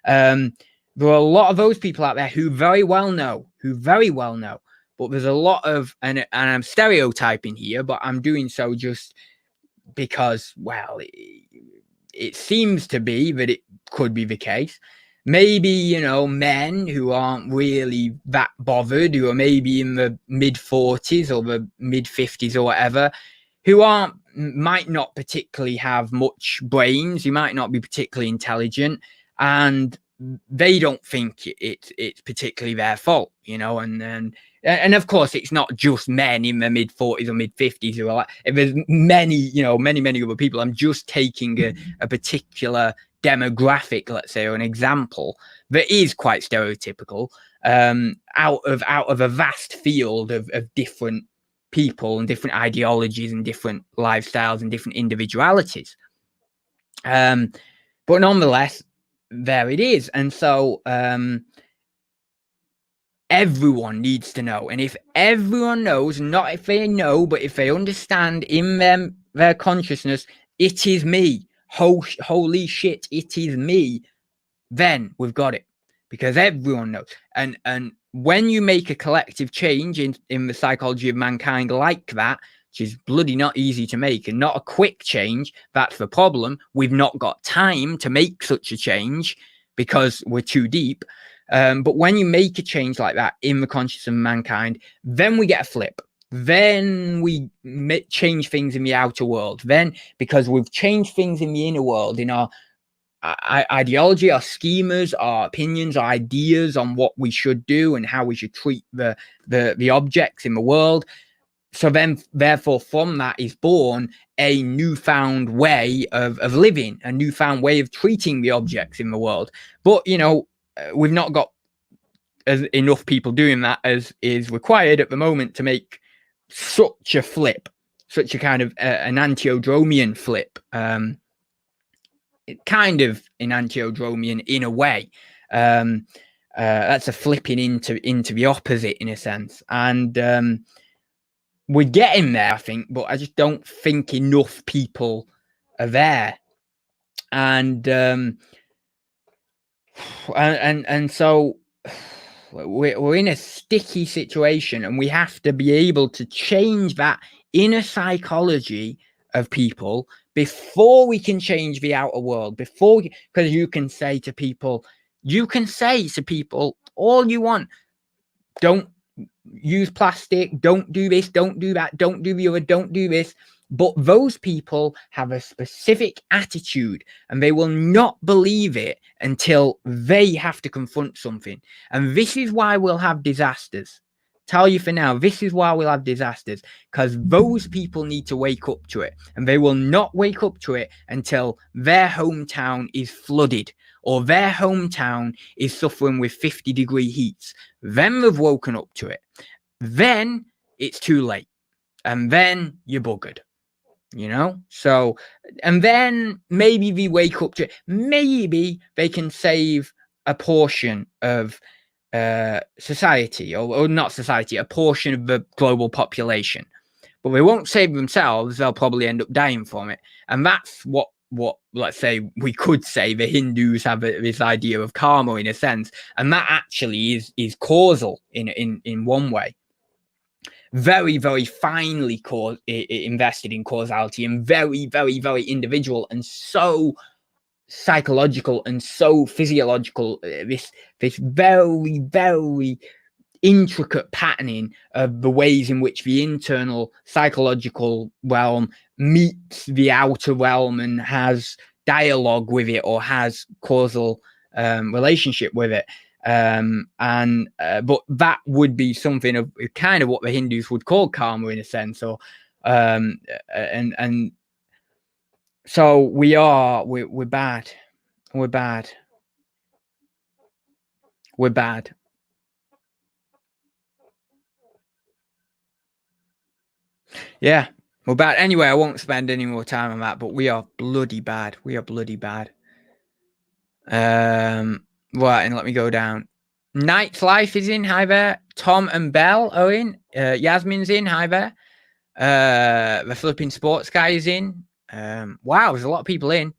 There are a lot of those people out there who very well know, but there's a lot of, and I'm stereotyping here, but I'm doing so just because, well, it seems to be that it could be the case. Maybe, men who aren't really that bothered, who are maybe in the mid-40s or the mid-50s or whatever, who might not particularly have much brains, who might not be particularly intelligent, and they don't think it's particularly their fault, and of course it's not just men in their mid-40s or mid-50s who are like, there's many other people. I'm just taking a particular demographic, let's say, or an example that is quite stereotypical, out of a vast field of different people and different ideologies and different lifestyles and different individualities. But nonetheless, there it is. And so everyone needs to know. And if everyone knows, not if they know, but if they understand in them their consciousness, it is me. Holy shit, it is me. Then we've got it, because everyone knows. And when you make a collective change in the psychology of mankind like that, which is bloody not easy to make and not a quick change, that's the problem. We've not got time to make such a change because we're too deep. But when you make a change like that in the consciousness of mankind, then we get a flip. Then we change things in the outer world. Then, because we've changed things in the inner world, in our ideology, our schemas, our opinions, our ideas on what we should do and how we should treat the objects in the world. So then, therefore, from that is born a newfound way of living, a newfound way of treating the objects in the world. But, we've not got enough people doing that as is required at the moment to make such a flip, such a kind of an anti-Odromian flip. Kind of an anti-Odromian in a way. That's a flipping into the opposite in a sense. And we're getting there, I think, but I just don't think enough people are there. And so we're in a sticky situation, and we have to be able to change that inner psychology of people before we can change the outer world. Because you can say to people all you want. Don't use plastic, don't do this, don't do that, don't do the other, don't do this. But those people have a specific attitude, and they will not believe it until they have to confront something. And this is why we'll have disasters. Tell you for now, this is why we'll have disasters, because those people need to wake up to it, and they will not wake up to it until their hometown is flooded or their hometown is suffering with 50-degree heats. Then they've woken up to it. Then it's too late, and then you're buggered. So, and then maybe they wake up to it. Maybe they can save a portion of society, or not society, a portion of the global population, but they won't save themselves. They'll probably end up dying from it. And that's what let's say we could say the Hindus have this idea of karma in a sense, and that actually is causal in one way. Very, very finely invested in causality, and very, very, very individual, and so psychological and so physiological. This very, very intricate patterning of the ways in which the internal psychological realm meets the outer realm and has dialogue with it, or has causal relationship with it. But that would be something of kind of what the Hindus would call karma in a sense. Or and so we're bad. We're bad. Yeah, we're bad. Anyway, I won't spend any more time on that, but we are bloody bad. Right, and let me go down. Night's Life is in. Hi there. Tom and Belle are in. Yasmin's in. Hi there. The flipping sports guy is in. Wow, there's a lot of people in.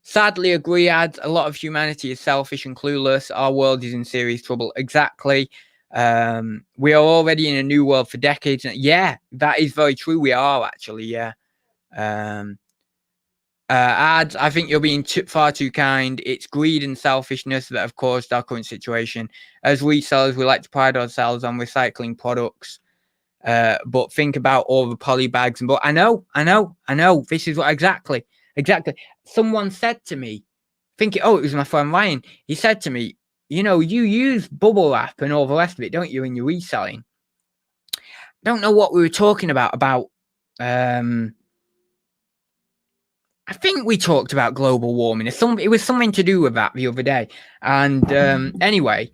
Sadly, agree, Adz. A lot of humanity is selfish and clueless. Our world is in serious trouble. Exactly. We are already in a new world for decades. Yeah, that is very true. We are actually. Yeah. Adz, I think you're being far too kind. It's greed and selfishness that have caused our current situation. As resellers, we like to pride ourselves on recycling products, but think about all the poly bags. But I know. This is what exactly. Someone said to me, it was my friend Ryan. He said to me, you use bubble wrap and all the rest of it, don't you, in your reselling? I don't know what we were talking about. I think we talked about global warming. It was something to do with that the other day. And anyway,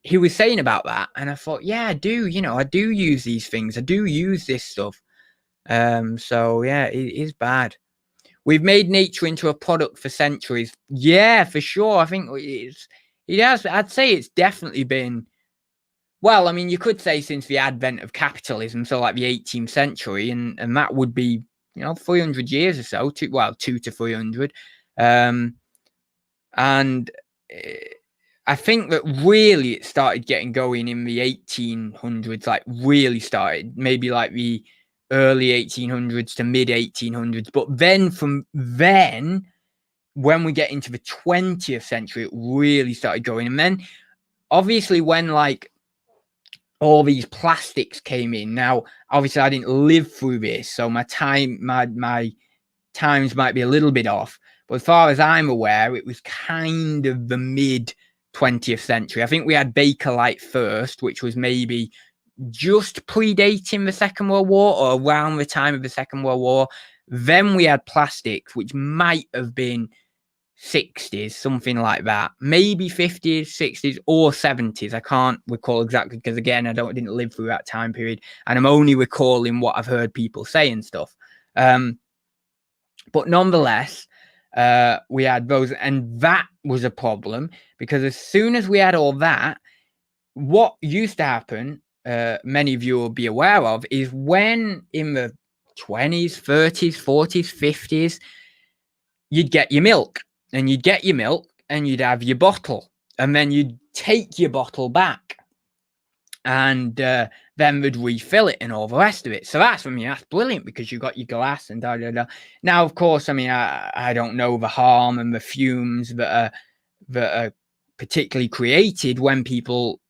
he was saying about that, and I thought, yeah, I do. I do use these things. I do use this stuff. So yeah, it is bad. We've made nature into a product for centuries. Yeah, for sure. I think it has. I'd say it's definitely been. Well, I mean, you could say since the advent of capitalism, so like the 18th century, and that would be, 300 years or so, 2 to 300. And I think that really it started getting going in the 1800s, like really started, maybe like the early 1800s to mid 1800s. But then from then, when we get into the 20th century, it really started going. And then obviously when like all these plastics came in. Now, obviously I didn't live through this, so my times might be a little bit off. But as far as I'm aware, it was kind of the mid 20th century. I think we had Bakelite first, which was maybe just predating the Second World War or around the time of the Second World War. Then we had plastics, which might have been 60s, something like that, maybe 50s, 60s, or 70s. I can't recall exactly because, again, I didn't live through that time period, and I'm only recalling what I've heard people say and stuff. But nonetheless, we had those, and that was a problem because as soon as we had all that, what used to happen, many of you will be aware of, is when in the 20s, 30s, 40s, 50s, you'd get your milk. And you'd get your milk and you'd have your bottle. And then you'd take your bottle back. And then they'd refill it and all the rest of it. So that's brilliant because you got your glass and da da da. Now, of course, I don't know the harm and the fumes that are particularly created when people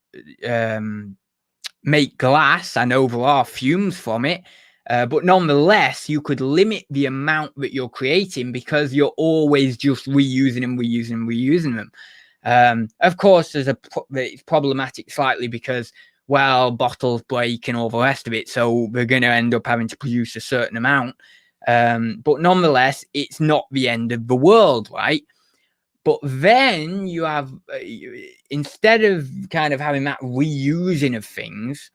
make glass. I know there are fumes from it. But nonetheless, you could limit the amount that you're creating because you're always just reusing them. Of course, it's problematic slightly because, well, bottles break and all the rest of it, so we're going to end up having to produce a certain amount. But nonetheless, it's not the end of the world, right? But then you have, instead of kind of having that reusing of things,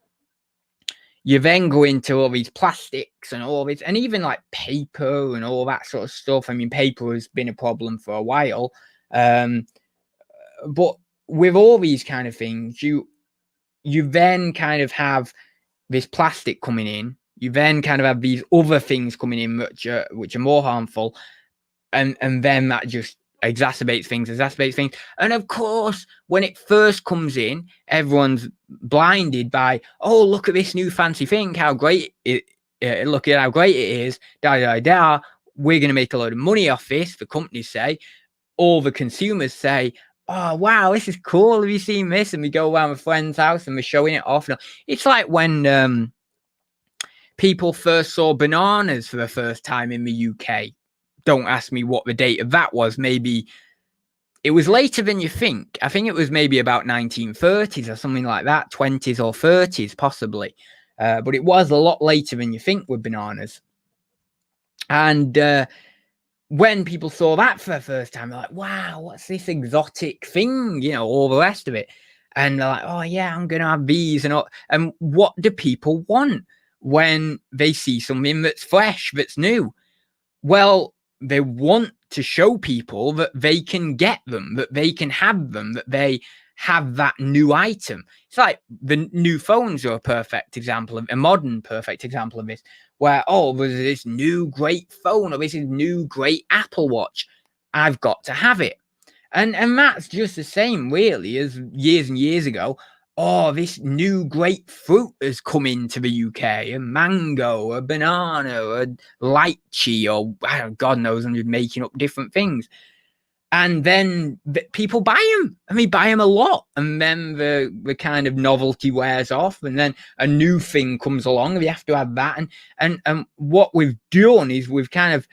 you then go into all these plastics and all this, and even like paper and all that sort of stuff. I mean, paper has been a problem for a while. But with all these kind of things, you then kind of have this plastic coming in. You then kind of have these other things coming in which are more harmful. And then that just exacerbates things. And of course, when it first comes in, everyone's blinded by, oh, look at this new fancy thing, how great look at how great it is, we're going to make a load of money off this, the companies say. All the consumers say, oh, wow, this is cool, have you seen this? And we go around a friend's house and we're showing it off. It's like when people first saw bananas for the first time in the UK. Don't ask me what the date of that was. Maybe it was later than you think. I think it was maybe about 1930s or something like that, 20s or 30s possibly. But it was a lot later than you think with bananas. And when people saw that for the first time, they're like, wow, what's this exotic thing? All the rest of it. And they're like, oh, yeah, I'm going to have these. And what do people want when they see something that's fresh, that's new? Well, they want to show people that they can get them, that they can have them, that they have that new item. It's like the new phones are a perfect example of a modern perfect example of this, where, oh, there's this new great phone or this is new great Apple Watch. I've got to have it. And that's just the same really as years and years ago. Oh, this new great fruit has come into the UK, a mango, a banana, a lychee, or God knows, I'm just making up different things. And then people buy them, and they buy them a lot. And then the kind of novelty wears off, and then a new thing comes along, and you have to have that. And what we've done is we've kind of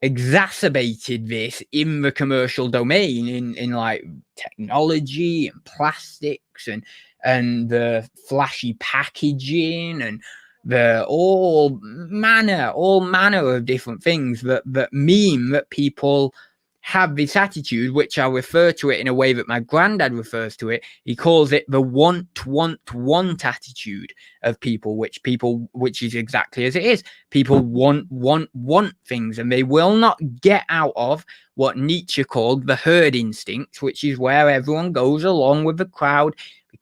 exacerbated this in the commercial domain in like technology and plastics and the flashy packaging and the all manner of different things that mean that people have this attitude, which I refer to it in a way that my granddad refers to it. He calls it the want attitude of people, which is exactly as it is. People want things, and they will not get out of what Nietzsche called the herd instinct, which is where everyone goes along with the crowd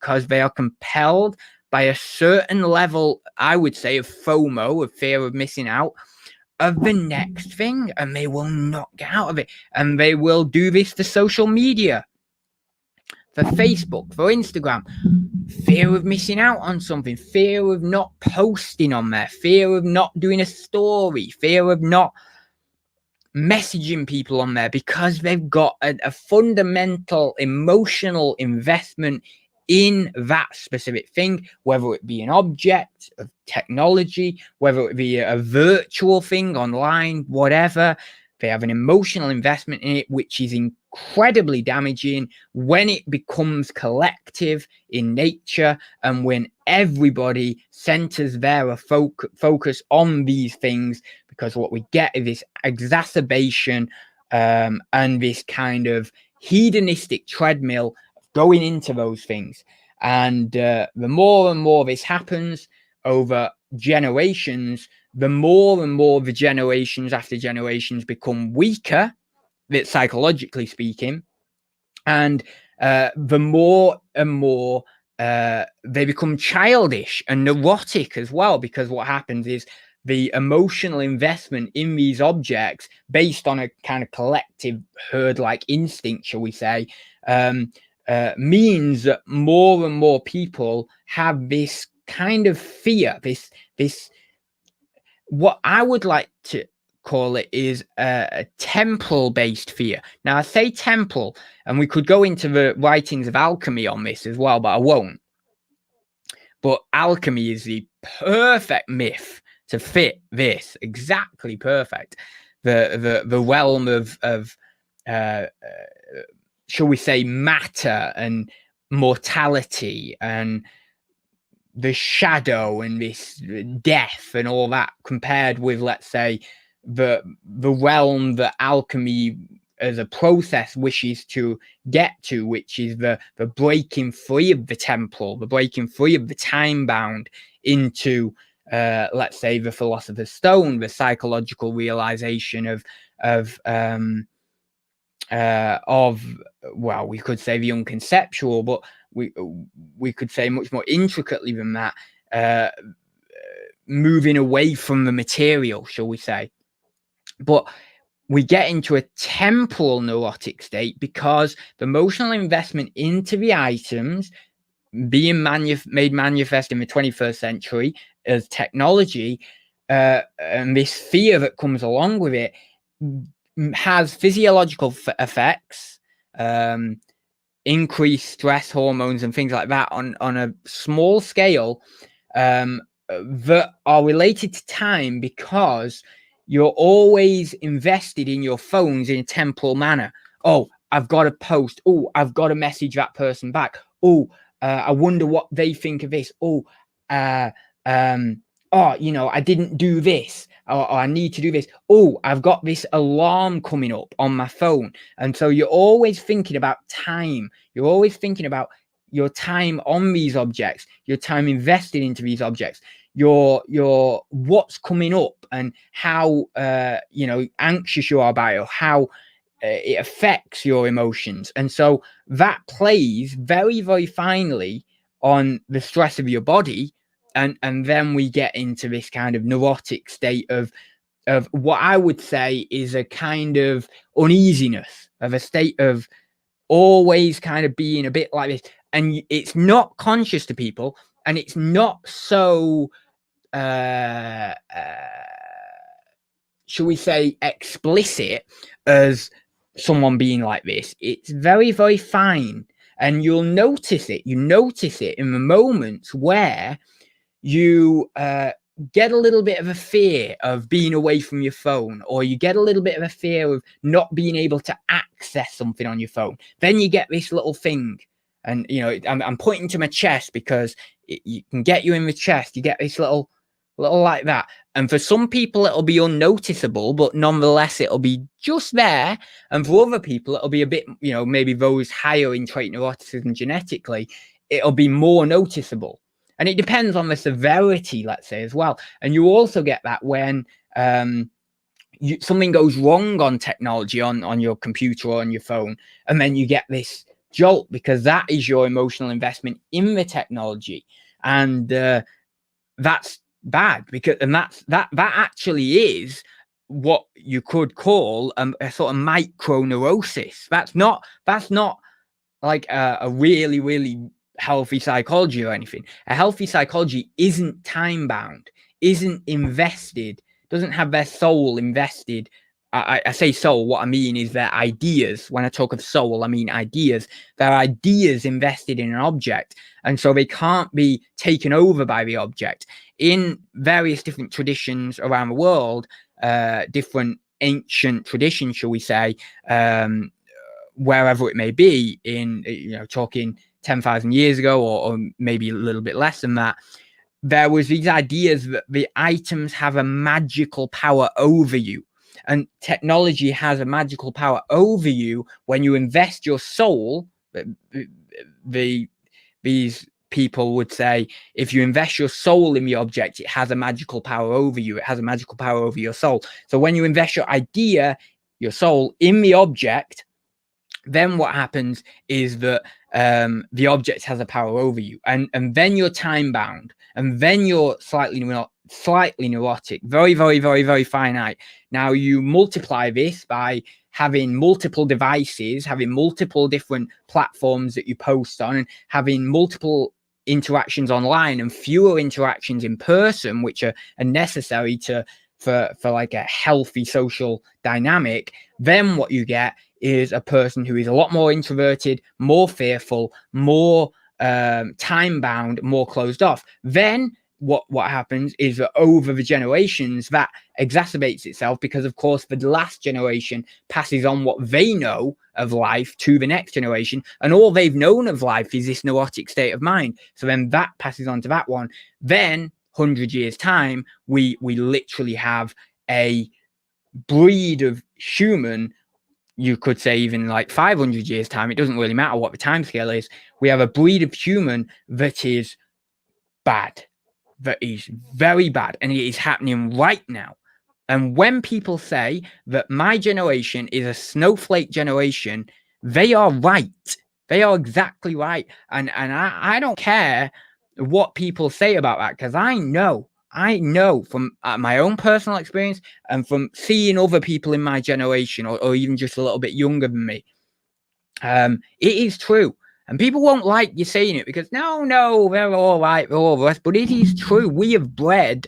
because they are compelled by a certain level, I would say, of FOMO, of fear of missing out, of the next thing, and they will not get out of it. And they will do this for social media, for Facebook, for Instagram. Fear of missing out on something, fear of not posting on there, fear of not doing a story, fear of not messaging people on there, because they've got a fundamental emotional investment in that specific thing, whether it be an object of technology, whether it be a virtual thing online, whatever. They have an emotional investment in it, which is incredibly damaging when it becomes collective in nature, and when everybody centers their focus on these things, because what we get is this exacerbation and this kind of hedonistic treadmill going into those things. And the more and more this happens over generations, the more and more the generations after generations become weaker, psychologically speaking, and the more and more they become childish and neurotic as well, because what happens is the emotional investment in these objects, based on a kind of collective herd-like instinct, shall we say, means that more and more people have this kind of fear, this what I would like to call it is a temporal-based fear. Now, I say temporal, and we could go into the writings of alchemy on this as well, but I won't. But alchemy is the perfect myth to fit this, exactly perfect. The realm of shall we say, matter and mortality and the shadow and this death and all that, compared with, let's say, the realm that alchemy as a process wishes to get to, which is the breaking free of the temporal, the breaking free of the time bound into let's say the philosopher's stone, the psychological realization of well, we could say the unconceptual, but we could say much more intricately than that, moving away from the material, shall we say. But we get into a temporal neurotic state because the emotional investment into the items being made manifest in the 21st century as technology, and this fear that comes along with it, has physiological effects, increased stress hormones and things like that on a small scale, that are related to time, because you're always invested in your phones in a temporal manner. Oh, I've got to post. Oh, I've got to message that person back. Oh, I wonder what they think of this. Oh, you know, I didn't do this, or I need to do this. Oh, I've got this alarm coming up on my phone. And so you're always thinking about time. You're always thinking about your time on these objects, your time invested into these objects, your what's coming up, and how you know, anxious you are about it, or how it affects your emotions. And so that plays very, very finely on the stress of your body. And then we get into this kind of neurotic state of what I would say is a kind of uneasiness, of a state of always kind of being a bit like this. And it's not conscious to people, and it's not so shall we say, explicit as someone being like this. It's very, very fine, and you'll notice it. You notice it in the moments where you get a little bit of a fear of being away from your phone, or you get a little bit of a fear of not being able to access something on your phone. Then you get this little thing, and you know, I'm pointing to my chest because you can get you in the chest. You get this little like that. And for some people it'll be unnoticeable, but nonetheless it'll be just there. And for other people it'll be a bit, you know, maybe those higher in trait neuroticism genetically, it'll be more noticeable. And it depends on the severity, let's say, as well. And you also get that when something goes wrong on technology, on your computer or on your phone, and then you get this jolt, because that is your emotional investment in the technology. And that's bad, because that actually is what you could call a sort of micro neurosis. That's not like a really, really healthy psychology or anything. A healthy psychology isn't time bound, isn't invested, doesn't have their soul invested. I say soul, what I mean is their ideas. When I talk of soul, I mean ideas. Their ideas invested in an object, and so they can't be taken over by the object. In various different traditions around the world, different ancient traditions, shall we say, wherever it may be, in, talking 10,000 years ago, or maybe a little bit less than that, there was these ideas that the items have a magical power over you. And technology has a magical power over you when you invest your soul. These people would say, if you invest your soul in the object, it has a magical power over you. It has a magical power over your soul. So when you invest your idea, your soul, in the object, then what happens is that the object has a power over you, and then you're time bound, and then you're slightly neurotic, very, very, very, very finite. Now you multiply this by having multiple devices, having multiple different platforms that you post on, and having multiple interactions online and fewer interactions in person, which are necessary for like a healthy social dynamic. Then what you get is a person who is a lot more introverted, more fearful, more time bound, more closed off. Then what happens is that over the generations, that exacerbates itself, because of course the last generation passes on what they know of life to the next generation, and all they've known of life is this neurotic state of mind. So then that passes on to that one. Then 100 years time, we literally have a breed of human. You could say even like 500 years time, it doesn't really matter what the time scale is. We have a breed of human that is bad, that is very bad, and it is happening right now. And when people say that my generation is a snowflake generation, they are right. They are exactly right. And I don't care what people say about that, because I know from my own personal experience and from seeing other people in my generation, or even just a little bit younger than me, it is true. And people won't like you saying it, because no, they're all right, they're all rest. But it is true. We have bred,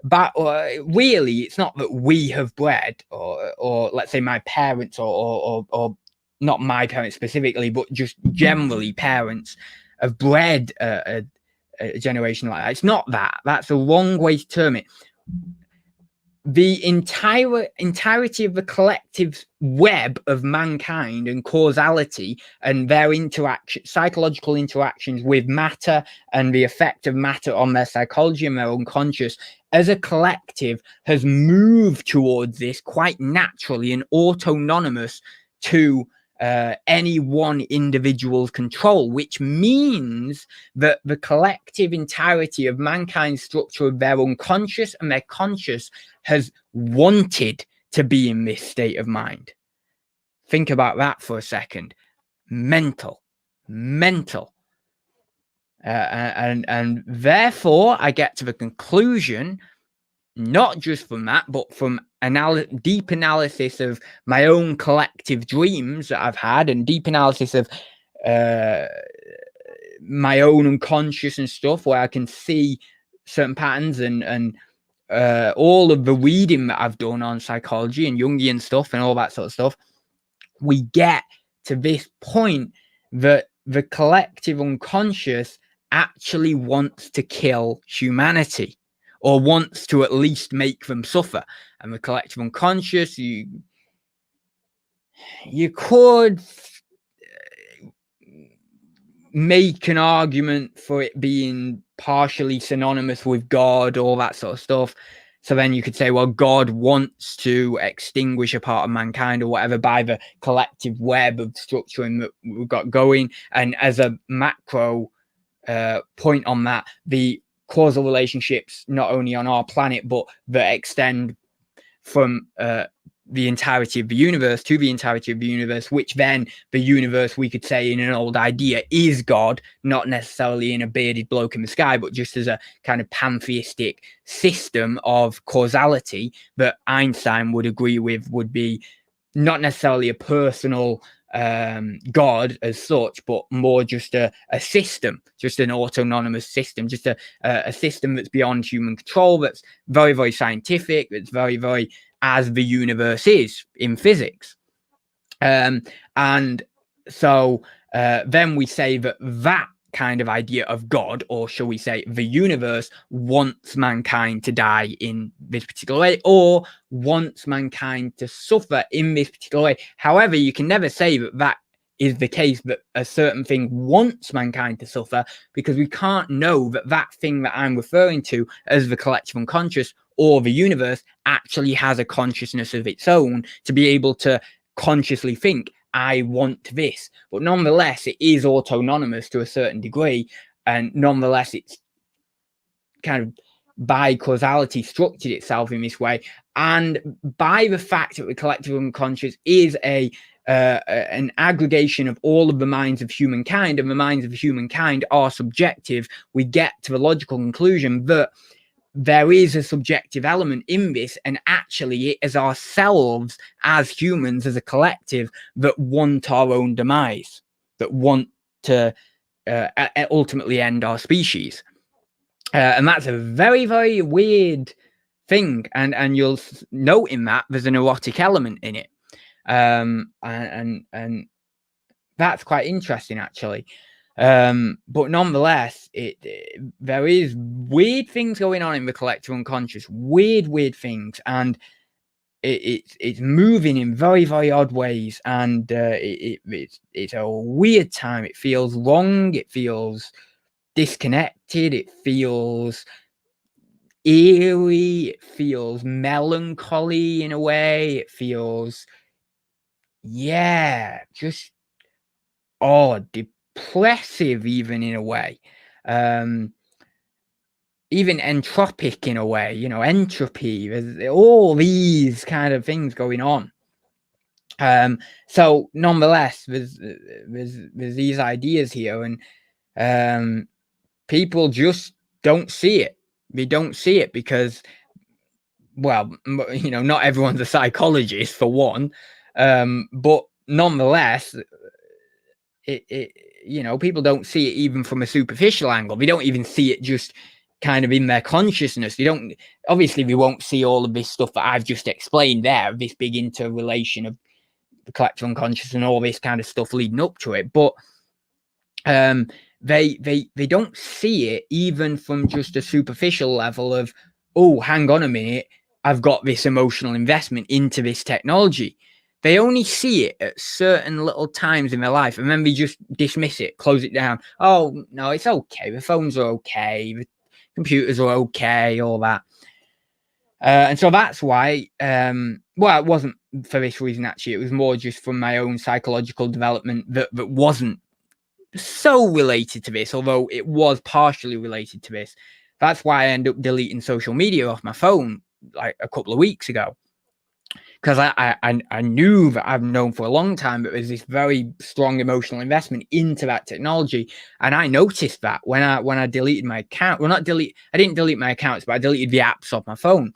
but really, it's not that we have bred, or let's say my parents, or not my parents specifically, but just generally parents have bred a generation like that. It's not that. That's a wrong way to term it. The entirety of the collective web of mankind and causality and their psychological interactions with matter, and the effect of matter on their psychology and their unconscious as a collective, has moved towards this quite naturally and autonomous to any one individual's control, which means that the collective entirety of mankind's structure of their unconscious and their conscious has wanted to be in this state of mind. Think about that for a second. Mental. And therefore, I get to the conclusion, not just from that, but from deep analysis of my own collective dreams that I've had, and deep analysis of my own unconscious and stuff, where I can see certain patterns, and all of the reading that I've done on psychology and Jungian stuff and all that sort of stuff, we get to this point that the collective unconscious actually wants to kill humanity, or wants to at least make them suffer. And the collective unconscious, you could make an argument for it being partially synonymous with God, all that sort of stuff. So then you could say, well, God wants to extinguish a part of mankind or whatever by the collective web of structuring that we've got going. And as a macro point on that, the causal relationships, not only on our planet, but that extend from the entirety of the universe to the entirety of the universe, which then the universe, we could say in an old idea, is God, not necessarily in a bearded bloke in the sky, but just as a kind of pantheistic system of causality that Einstein would agree with would be not necessarily a personal God as such, but more just a system, just an autonomous system, just a system that's beyond human control, that's very, very scientific, that's very, very as the universe is in physics. And so then we say that kind of idea of God, or shall we say the universe, wants mankind to die in this particular way, or wants mankind to suffer in this particular way. However, you can never say that is the case, that a certain thing wants mankind to suffer, because we can't know that thing that I'm referring to as the collective unconscious or the universe actually has a consciousness of its own to be able to consciously think, I want this. But nonetheless, it is autonomous to a certain degree, and nonetheless, it's kind of by causality structured itself in this way, and by the fact that the collective unconscious is an aggregation of all of the minds of humankind, and the minds of humankind are subjective, we get to the logical conclusion that there is a subjective element in this, and actually it is ourselves as humans, as a collective, that want our own demise, that want to ultimately end our species. And that's a very, very weird thing, and you'll note in that there's an erotic element in it, and that's quite interesting, actually. But nonetheless, there is weird things going on in the collective unconscious, weird things, and it's moving in very, very odd ways, and it's a weird time. It feels wrong, it feels disconnected, it feels eerie, it feels melancholy in a way, it feels just depressive even in a way, even entropic in a way, entropy. There's all these kind of things going on. So nonetheless, there's these ideas here, and people just don't see it. They don't see it because, well, not everyone's a psychologist for one, but nonetheless, people don't see it even from a superficial angle. They don't even see it just kind of in their consciousness. Obviously we won't see all of this stuff that I've just explained there, this big interrelation of the collective unconscious and all this kind of stuff leading up to it, but they don't see it even from just a superficial level of, oh, hang on a minute, I've got this emotional investment into this technology. They only see it at certain little times in their life, and then they just dismiss it, close it down. Oh, no, it's okay. The phones are okay. The computers are okay, all that. And so that's why, well, it wasn't for this reason, actually. It was more just from my own psychological development that wasn't so related to this, although it was partially related to this. That's why I ended up deleting social media off my phone like a couple of weeks ago. Because I knew that I've known for a long time that there's this very strong emotional investment into that technology, and I noticed that when I deleted my account. Well, I didn't delete my accounts, but I deleted the apps off my phone,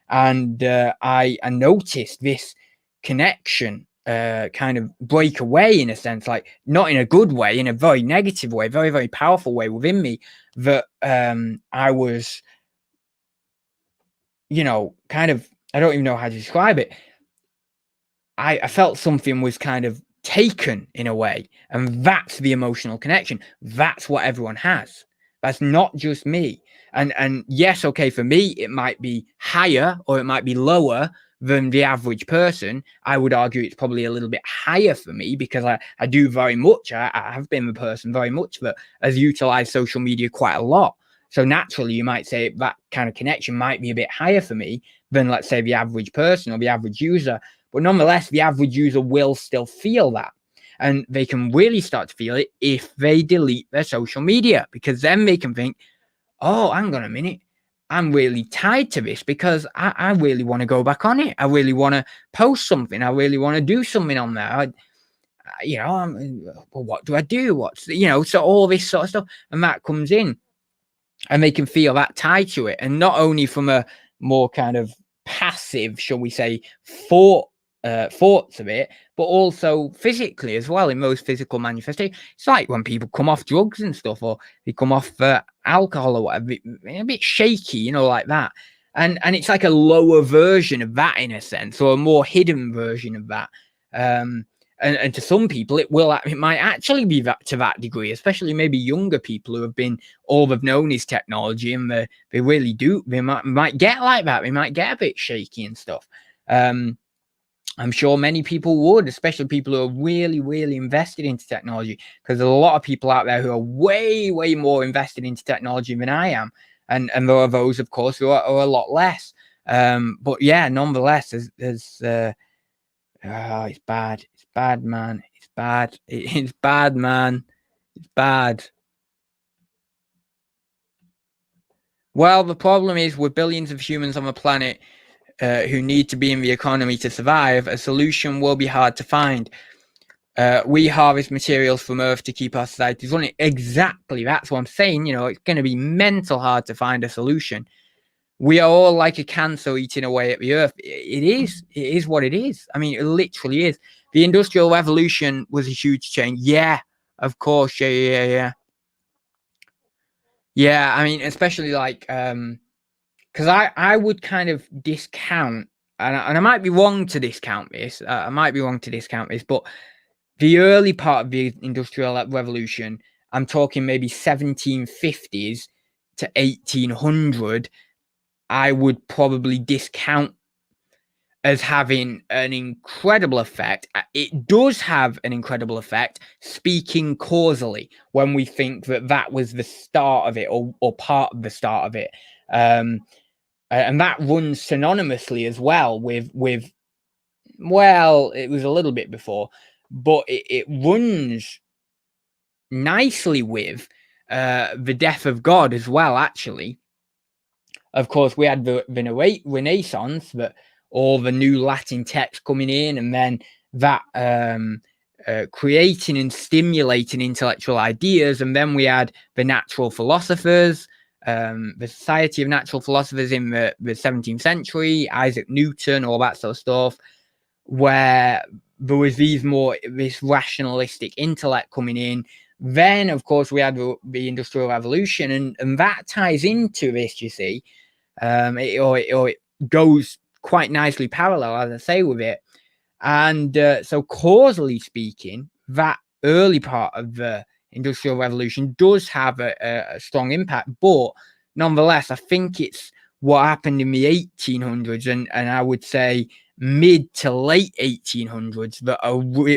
and I noticed this connection kind of break away, in a sense, like not in a good way, in a very negative way, very, very powerful way within me, that I was, kind of, I don't even know how to describe it. I felt something was kind of taken in a way, and that's the emotional connection. That's what everyone has. That's not just me. And yes, okay, for me, it might be higher or it might be lower than the average person. I would argue it's probably a little bit higher for me because I do very much. I have been the person very much that has utilized social media quite a lot. So naturally, you might say that kind of connection might be a bit higher for me than, let's say, the average person or the average user. But nonetheless, the average user will still feel that. And they can really start to feel it if they delete their social media, because then they can think, oh, hang on a minute, I'm really tied to this because I really want to go back on it. I really want to post something. I really want to do something on there. Well, what do I do? So all this sort of stuff, and that comes in, and they can feel that tied to it, and not only from a more kind of passive, shall we say, thoughts of it, but also physically as well. In most physical manifestations, it's like when people come off drugs and stuff, or they come off alcohol or whatever, a bit shaky, like that. And it's like a lower version of that in a sense, or a more hidden version of that. And to some people, it might actually be that to that degree, especially maybe younger people who have been, all they've known is technology, and they really do. They might get like that. They might get a bit shaky and stuff. I'm sure many people would, especially people who are really, really invested into technology, because there's a lot of people out there who are way, way more invested into technology than I am. And there are those, of course, who are a lot less. But yeah, nonetheless, it's bad. It's bad, man. It's bad. It's bad, man. It's bad. Well, the problem is, with billions of humans on the planet who need to be in the economy to survive, a solution will be hard to find. We harvest materials from Earth to keep our societies running. Exactly. That's what I'm saying. It's going to be mental hard to find a solution. We are all like a cancer eating away at the Earth. It is what it is. I mean, it literally is. The Industrial Revolution was a huge change. Yeah, of course. Yeah. Yeah, I mean, especially like, because I would kind of discount, and I might be wrong to discount this. But the early part of the Industrial Revolution, I'm talking maybe 1750s to 1800, I would probably discount as having an incredible effect. It does have an incredible effect, speaking causally, when we think that was the start of it, or part of the start of it. And that runs synonymously as well with well, it was a little bit before, but it runs nicely with the death of God as well, actually. Of course, we had the Renaissance, that all the new Latin text coming in, and then that creating and stimulating intellectual ideas. And then we had the natural philosophers, the Society of Natural Philosophers in the 17th century, Isaac Newton, all that sort of stuff, where there was this rationalistic intellect coming in. Then, of course, we had the Industrial Revolution, and that ties into this, you see. It goes quite nicely parallel, as I say, with it. And so causally speaking, that early part of the Industrial Revolution does have a strong impact. But nonetheless, I think it's what happened in the 1800s, and I would say mid to late 1800s that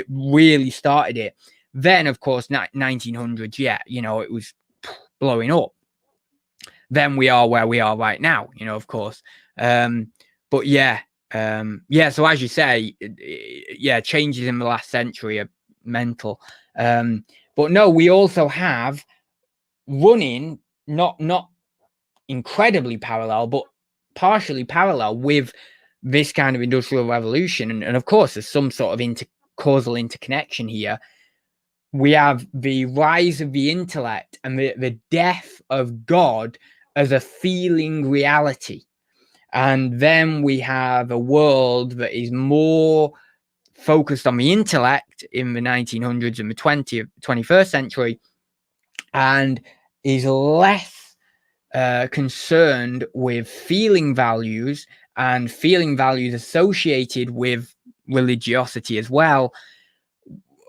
really started it. Then, of course, 1900s, it was blowing up. Then we are where we are right now, of course. But yeah, so as you say, changes in the last century are mental. But no, we also have running, not incredibly parallel, but partially parallel with this kind of Industrial Revolution. And of course, there's some sort of causal interconnection here. We have the rise of the intellect and the death of God as a feeling reality. And then we have a world that is more focused on the intellect in the 1900s and the 21st century, and is less concerned with feeling values, and feeling values associated with religiosity as well.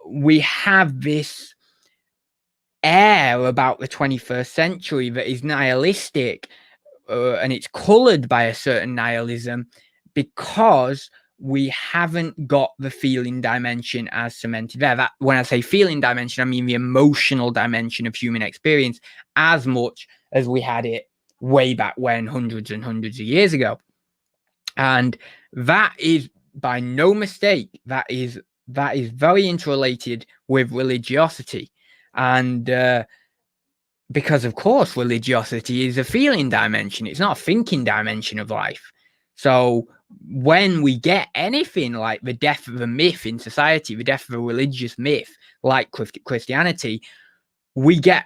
We have this air about the 21st century that is nihilistic, and it's colored by a certain nihilism, because we haven't got the feeling dimension as cemented there. That, when I say feeling dimension, I mean the emotional dimension of human experience, as much as we had it way back when, hundreds and hundreds of years ago. And that is by no mistake, that is very interrelated with religiosity. And because of course religiosity is a feeling dimension. It's not a thinking dimension of life. So when we get anything like the death of a myth in society, the death of a religious myth like Christianity, we get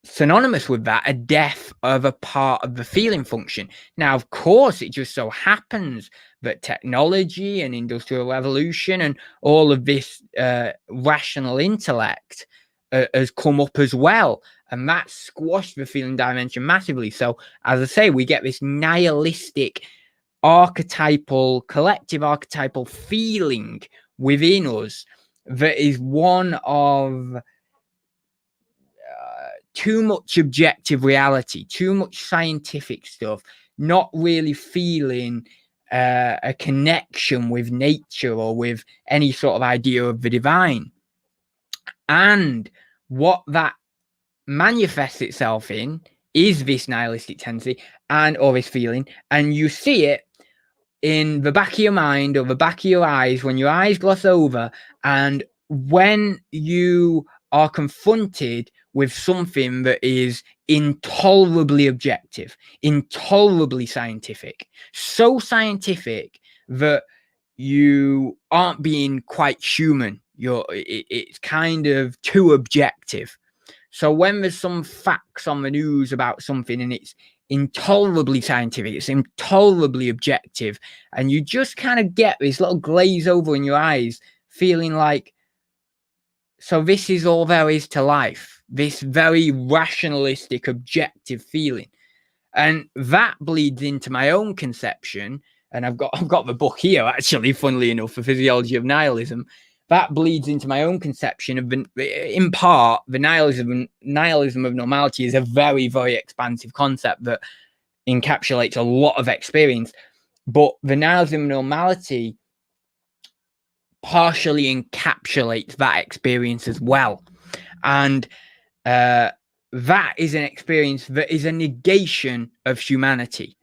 synonymous with that a death of a part of the feeling function. Now, of course, it just so happens that technology and industrial revolution and all of this rational intellect has come up as well, and that squashed the feeling dimension massively. So, as I say, we get this nihilistic collective archetypal feeling within us that is one of too much objective reality, too much scientific stuff, not really feeling a connection with nature or with any sort of idea of the divine. And what that manifests itself in is this nihilistic tendency or this feeling, and you see it in the back of your mind or the back of your eyes when your eyes gloss over, and when you are confronted with something that is intolerably objective, intolerably scientific, so scientific that you aren't being quite human. It's kind of too objective. So when there's some facts on the news about something and it's intolerably scientific, it's intolerably objective, and you just kind of get this little glaze over in your eyes, feeling like, so this is all there is to life, this very rationalistic, objective feeling. And that bleeds into my own conception, and I've got the book here, actually, funnily enough, The Physiology of Nihilism. That bleeds into my own conception of, in part, the nihilism of normality is a very, very expansive concept that encapsulates a lot of experience. But the nihilism of normality partially encapsulates that experience as well. And that is an experience that is a negation of humanity,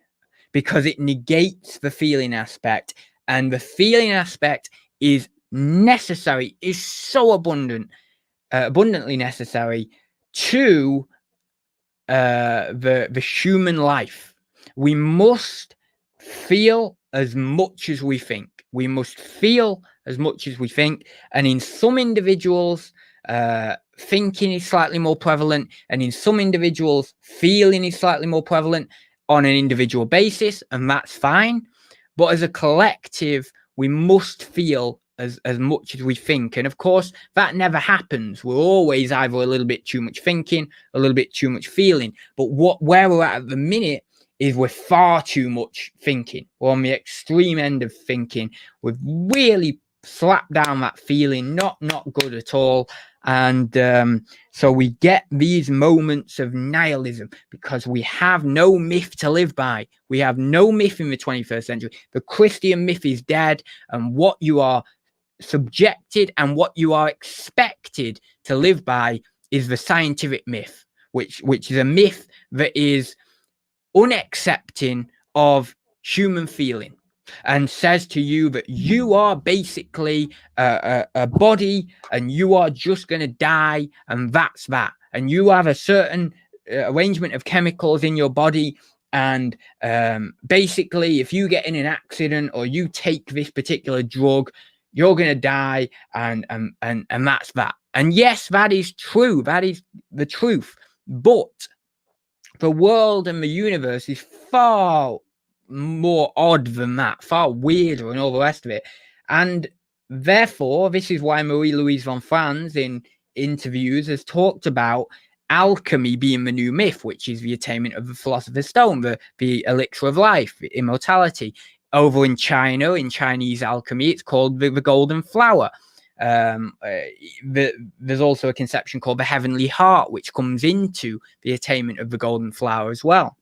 because it negates the feeling aspect, and the feeling aspect is necessary, is so abundantly necessary to the human life. We must feel as much as we think. We must feel as much as we think, and in some individuals, thinking is slightly more prevalent, and in some individuals, feeling is slightly more prevalent on an individual basis, and that's fine. But as a collective, we must feel as much as we think. And of course, that never happens. We're always either a little bit too much thinking, a little bit too much feeling. But where we're at the minute is we're far too much thinking. We're on the extreme end of thinking. We've really slapped down that feeling, not good at all. And so we get these moments of nihilism because we have no myth to live by. We have no myth in the 21st century. The Christian myth is dead, and what you are subjected and what you are expected to live by is the scientific myth, which is a myth that is unaccepting of human feeling, and says to you that you are basically a body and you are just going to die, and that's that. And you have a certain arrangement of chemicals in your body, and basically if you get in an accident or you take this particular drug, you're going to die, and that's that. And yes, that is true. That is the truth. But the world and the universe is far more odd than that, far weirder and all the rest of it. And therefore, this is why Marie-Louise von Franz in interviews has talked about alchemy being the new myth, which is the attainment of the philosopher's stone, the elixir of life, immortality. Over in China, in Chinese alchemy, it's called the golden flower. There's also a conception called the heavenly heart, which comes into the attainment of the golden flower as well.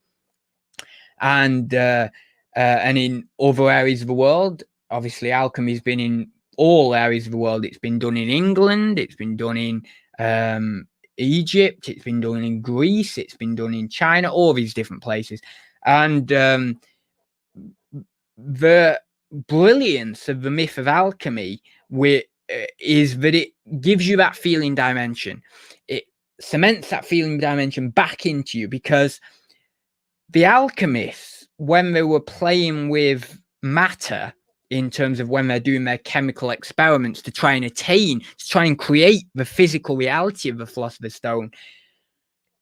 And in other areas of the world, obviously alchemy has been in all areas of the world. It's been done in England, it's been done in Egypt, it's been done in Greece, it's been done in China, all these different places. And the brilliance of the myth of alchemy is that it gives you that feeling dimension. cements that feeling dimension back into you, because the alchemists, when they were playing with matter, in terms of when they're doing their chemical experiments to try and create the physical reality of the Philosopher's Stone,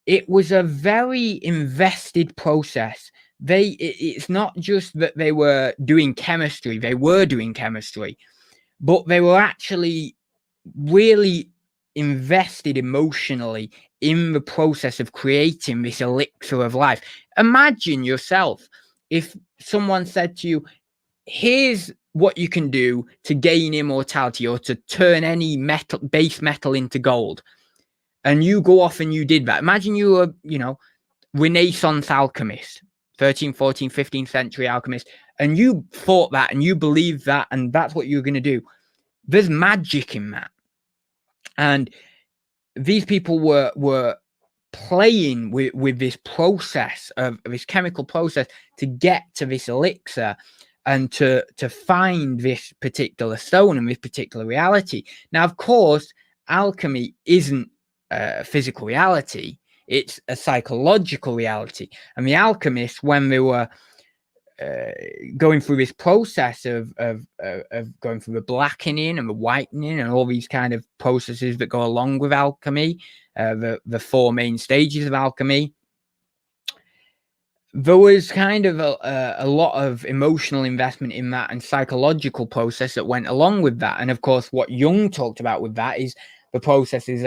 it was a very invested process. It's not just that they were doing chemistry, but they were actually really invested emotionally in the process of creating this elixir of life. Imagine yourself if someone said to you, here's what you can do to gain immortality or to turn any base metal into gold. And you go off and you did that. Imagine you were, Renaissance alchemist, 13th, 14th, 15th century alchemist, and you thought that and you believed that, and that's what you're going to do. There's magic in that. And these people were playing with this process of this chemical process to get to this elixir and to find this particular stone and this particular reality. Now, of course, alchemy isn't a physical reality. It's a psychological reality. And the alchemists, when they were going through this process of going through the blackening and the whitening and all these kind of processes that go along with alchemy, the four main stages of alchemy, there was kind of a lot of emotional investment in that and psychological process that went along with that. And of course, what Jung talked about with that is the process is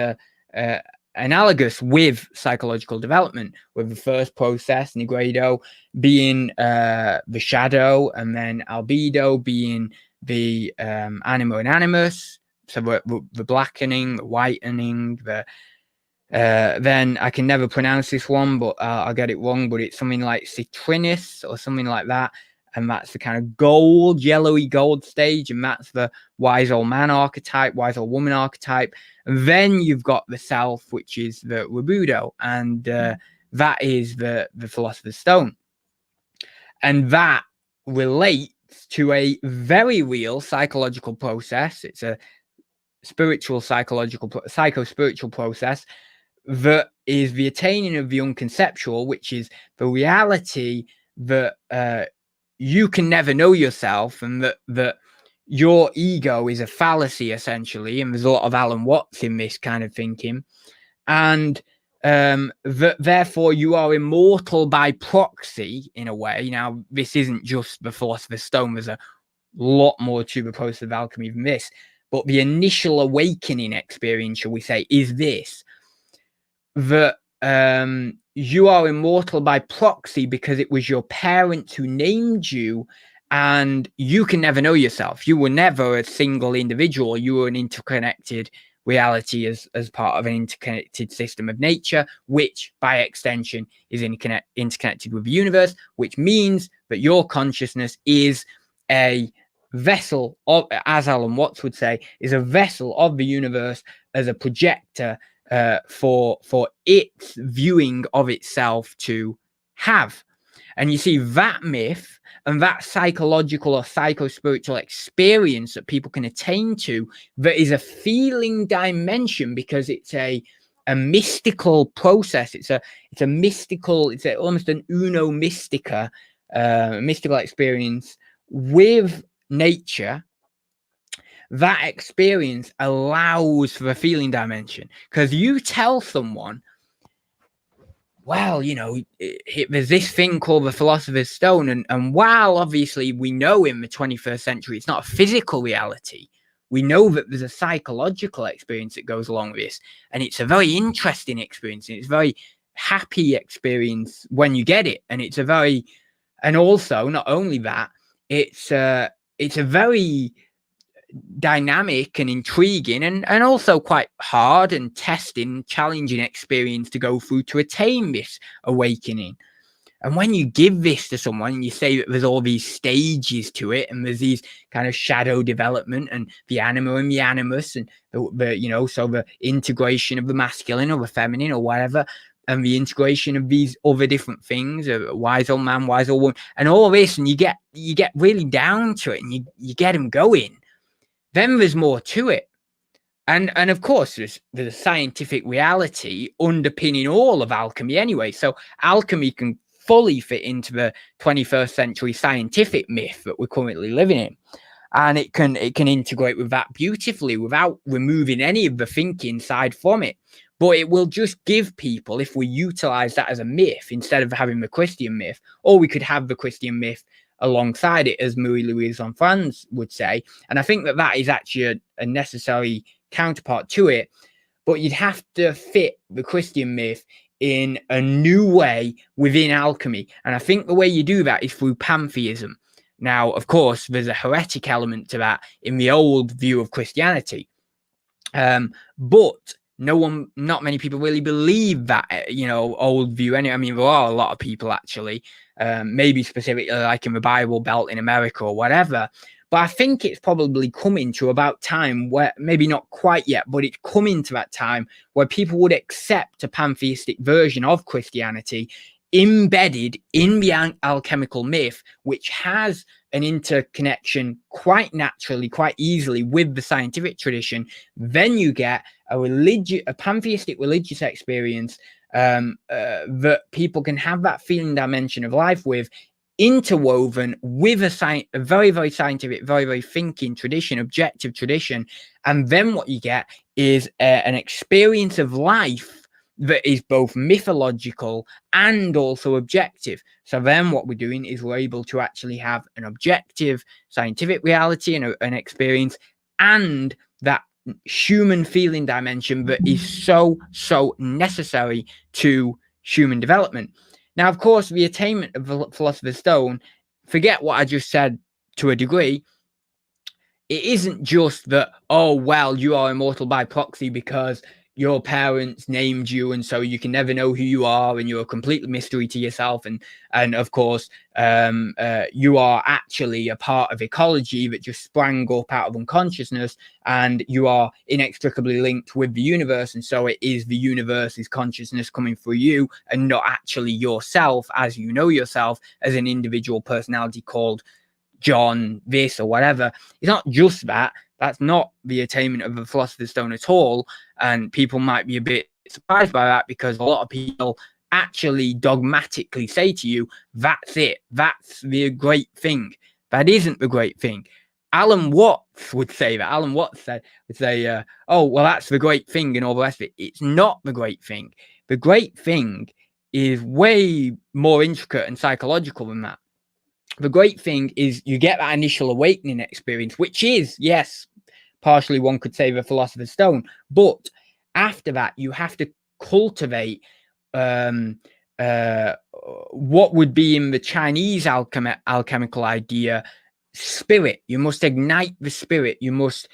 analogous with psychological development, with the first process, nigredo, being the shadow, and then albedo being the anima and animus, so the blackening, the whitening, then I can never pronounce this one, but I'll get it wrong, but it's something like citrinus or something like that. And that's the kind of yellowy gold stage. And that's the wise old man archetype, wise old woman archetype. And then you've got the self, which is the Rebudo. And that is the Philosopher's Stone. And that relates to a very real psychological process. It's a psycho-spiritual process that is the attaining of the unconceptual, which is the reality that you can never know yourself, and that your ego is a fallacy, essentially. And there's a lot of Alan Watts in this kind of thinking. And that therefore you are immortal by proxy, in a way. Now, this isn't just the Philosopher's Stone. There's a lot more to the process of alchemy than this. But the initial awakening experience, shall we say, is this, that you are immortal by proxy because it was your parents who named you, and you can never know yourself. You were never a single individual. You were an interconnected reality as part of an interconnected system of nature, which by extension is interconnected with the universe, which means that your consciousness is a vessel of, as Alan Watts would say, is a vessel of the universe as a projector for its viewing of itself to have. And you see, that myth and that psychological or psycho-spiritual experience that people can attain to, that is a feeling dimension, because it's a mystical process. It's almost an uno mystica, mystical experience with nature. That experience allows for a feeling dimension, because you tell someone, well, there's this thing called the Philosopher's Stone, and while obviously we know in the 21st century it's not a physical reality, we know that there's a psychological experience that goes along with this, and it's a very interesting experience, and it's a very happy experience when you get it, and also not only that, it's a very dynamic and intriguing and also quite hard and testing, challenging experience to go through to attain this awakening. And when you give this to someone and you say that there's all these stages to it, and there's these kind of shadow development and the anima and the animus, and so the integration of the masculine or the feminine or whatever, and the integration of these other different things, a wise old man, wise old woman, and all this, and you get really down to it, and you get them going. Then there's more to it. And of course, there's a scientific reality underpinning all of alchemy anyway. So alchemy can fully fit into the 21st century scientific myth that we're currently living in. And it can integrate with that beautifully without removing any of the thinking side from it. But it will just give people, if we utilize that as a myth instead of having the Christian myth, or we could have the Christian myth alongside it, as Marie-Louise Lanfranc would say. And I think that is actually a necessary counterpart to it. But you'd have to fit the Christian myth in a new way within alchemy. And I think the way you do that is through pantheism. Now, of course, there's a heretic element to that in the old view of Christianity. But not many people really believe that, old view. I mean, there are a lot of people actually, maybe specifically like in the Bible Belt in America or whatever. But I think it's probably coming to about time where, maybe not quite yet, but it's coming to that time where people would accept a pantheistic version of Christianity embedded in the alchemical myth, which has an interconnection quite naturally, quite easily with the scientific tradition. Then you get a pantheistic religious experience that people can have that feeling dimension of life with, interwoven with a very, very scientific, very, very thinking tradition, objective tradition. And then what you get is an experience of life that is both mythological and also objective. So then what we're doing is we're able to actually have an objective scientific reality and an experience, and that human feeling dimension that is so necessary to human development. Now, of course, the attainment of the Philosopher's Stone, forget what I just said to a degree. It isn't just that, oh, well, you are immortal by proxy because your parents named you, and so you can never know who you are, and you're a complete mystery to yourself. And of course, you are actually a part of ecology that just sprang up out of unconsciousness, and you are inextricably linked with the universe. And so it is the universe's consciousness coming through you, and not actually yourself as you know yourself as an individual personality called John this or whatever. It's not just that. That's not the attainment of the Philosopher's Stone at all. And people might be a bit surprised by that, because a lot of people actually dogmatically say to you, that's it. That's the great thing. That isn't the great thing. Alan Watts would say that. Alan Watts would say, oh, well, that's the great thing and all the rest of it. It's not the great thing. The great thing is way more intricate and psychological than that. The great thing is you get that initial awakening experience, which is, yes, partially one could say the Philosopher's Stone. But after that, you have to cultivate what would be in the Chinese alchemical idea, spirit. You must ignite the spirit. You must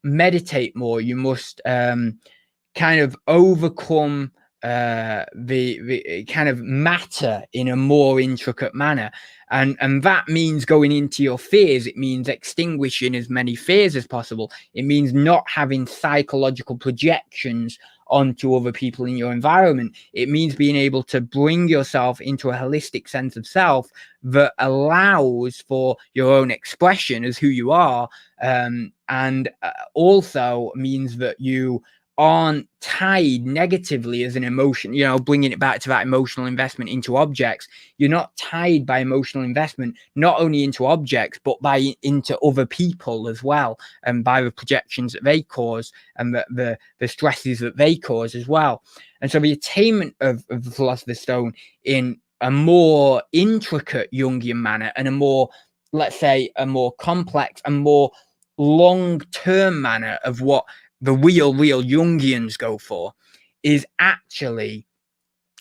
meditate more. You must kind of overcome the kind of matter in a more intricate manner. And that means going into your fears. It means extinguishing as many fears as possible. It means not having psychological projections onto other people in your environment. It means being able to bring yourself into a holistic sense of self that allows for your own expression as who you are, and also means that you aren't tied negatively as an emotion, bringing it back to that emotional investment into objects. You're not tied by emotional investment, not only into objects, but into other people as well, and by the projections that they cause and the stresses that they cause as well. And so the attainment of the Philosopher's Stone in a more intricate Jungian manner, and a more, let's say, a more complex and more long-term manner of what the real Jungians go for, is actually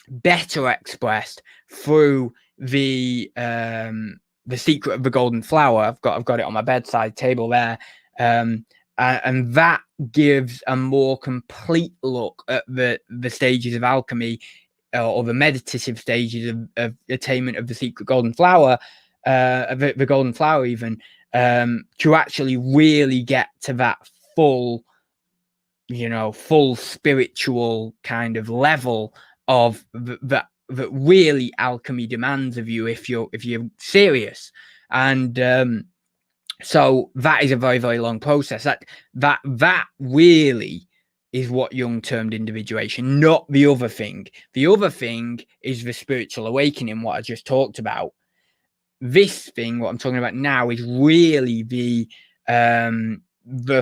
better expressed through the Secret of the Golden Flower. I've got it on my bedside table there, and that gives a more complete look at the stages of alchemy, or the meditative stages of attainment of the Secret Golden Flower, the Golden Flower even, to actually really get to that full spiritual kind of level of that really alchemy demands of you if you're serious. And So that is a very, very long process. That really is what Jung termed individuation, not the other thing. The other thing is the spiritual awakening, what I just talked about. This thing, what I'm talking about now, is really the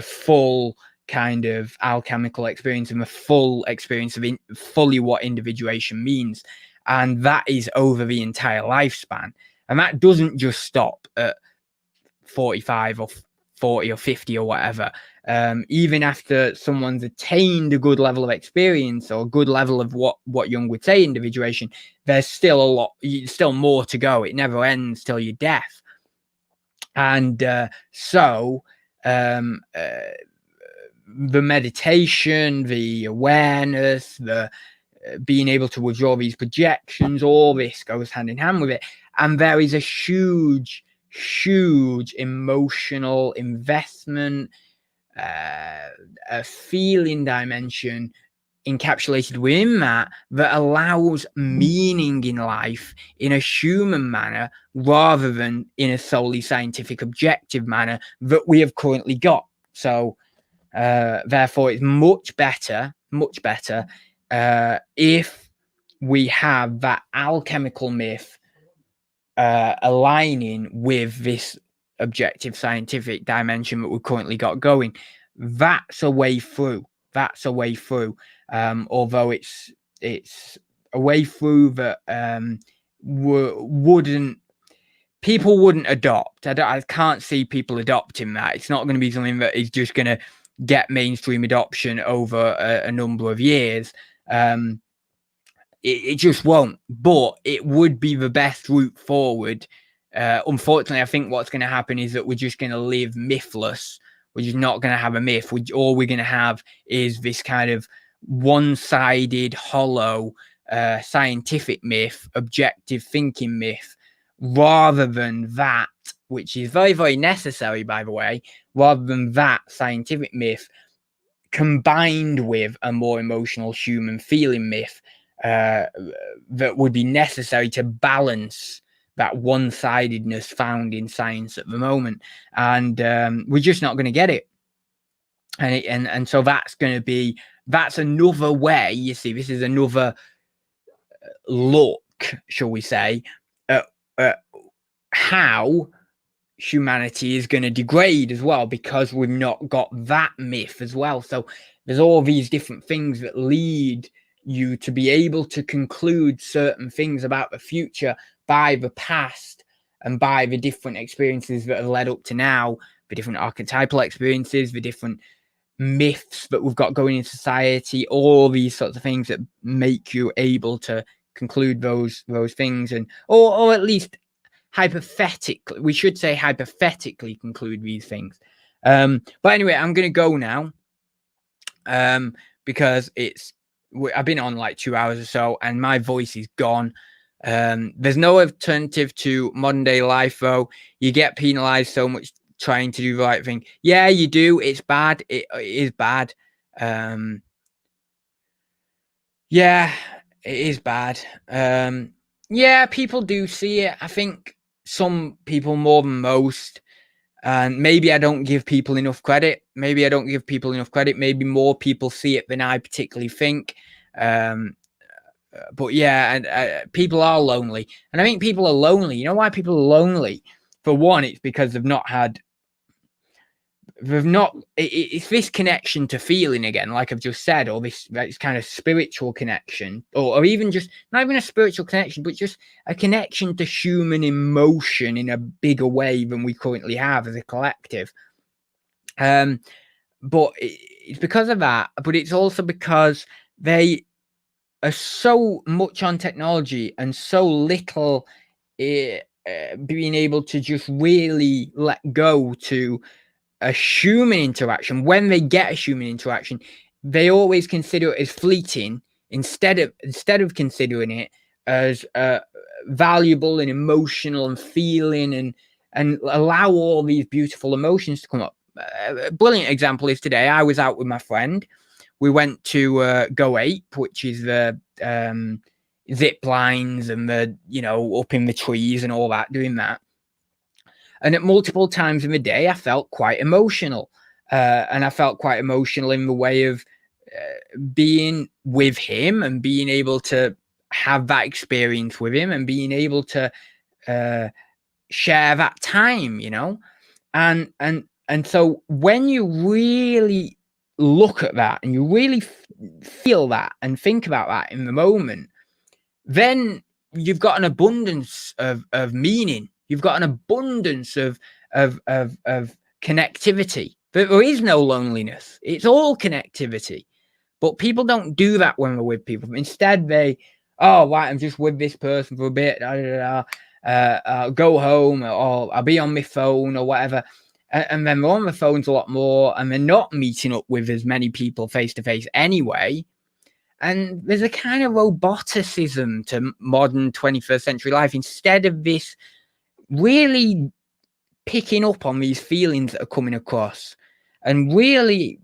full kind of alchemical experience and the full experience of fully what individuation means. And that is over the entire lifespan. And that doesn't just stop at 45 or 40 or 50 or whatever. Even after someone's attained a good level of experience or a good level of what Jung would say individuation, there's still still more to go. It never ends till your death. And so the meditation, the awareness, the being able to withdraw these projections, all this goes hand in hand with it. And there is a huge emotional investment, a feeling dimension encapsulated within that allows meaning in life in a human manner rather than in a solely scientific objective manner that we have currently got. So therefore it's much better if we have that alchemical myth aligning with this objective scientific dimension that we've currently got going. That's a way through. Although it's a way through that people wouldn't adopt. I can't see people adopting that. It's not going to be something that is just going to get mainstream adoption over a number of years. It just won't, but it would be the best route forward. Unfortunately, I think what's going to happen is that we're just going to live mythless. We're just not going to have a myth. All we're going to have is this kind of one-sided, hollow, scientific myth, objective thinking myth, rather than that, which is very, very necessary, by the way, rather than that scientific myth combined with a more emotional human feeling myth that would be necessary to balance that one-sidedness found in science at the moment. And we're just not going to get it. And so that's another way, you see, this is another look, shall we say, at how humanity is going to degrade as well, because we've not got that myth as well. So there's all these different things that lead you to be able to conclude certain things about the future by the past and by the different experiences that have led up to now, the different archetypal experiences, the different myths that we've got going in society, all these sorts of things that make you able to conclude those things, and or at least hypothetically, we should say hypothetically conclude these things. But anyway, I'm going to go now because I've been on like 2 hours or so and my voice is gone. There's no alternative to modern day life, though. You get penalized so much trying to do the right thing. Yeah, you do. It's bad. It is bad. Yeah, it is bad. Yeah, people do see it. I think some people more than most. And maybe I don't give people enough credit. Maybe more people see it than I particularly think. But yeah, and people are lonely. And I think people are lonely. You know why people are lonely? For one, it's because it's this connection to feeling again, like I've just said, or this kind of spiritual connection, or even just not even a spiritual connection, but just a connection to human emotion in a bigger way than we currently have as a collective. But it's because of that, but it's also because they are so much on technology and so little being able to just really let go to a human interaction. When they get a human interaction, they always consider it as fleeting instead of considering it as valuable and emotional and feeling and allow all these beautiful emotions to come up. A brilliant example is today I was out with my friend. We went to Go Ape, which is the zip lines and the, up in the trees and all that, doing that. And at multiple times in the day, I felt quite emotional. And I felt quite emotional in the way of being with him and being able to have that experience with him and being able to share that time, you know. And so when you really look at that and you really feel that and think about that in the moment, then you've got an abundance of meaning. You've got an abundance of connectivity. There is no loneliness. It's all connectivity. But people don't do that when we're with people. Instead, they, oh, right, I'm just with this person for a bit. I'll go home, or I'll be on my phone or whatever. And then they're on the phones a lot more, and they're not meeting up with as many people face to face anyway. And there's a kind of roboticism to modern 21st century life, instead of this really picking up on these feelings that are coming across and really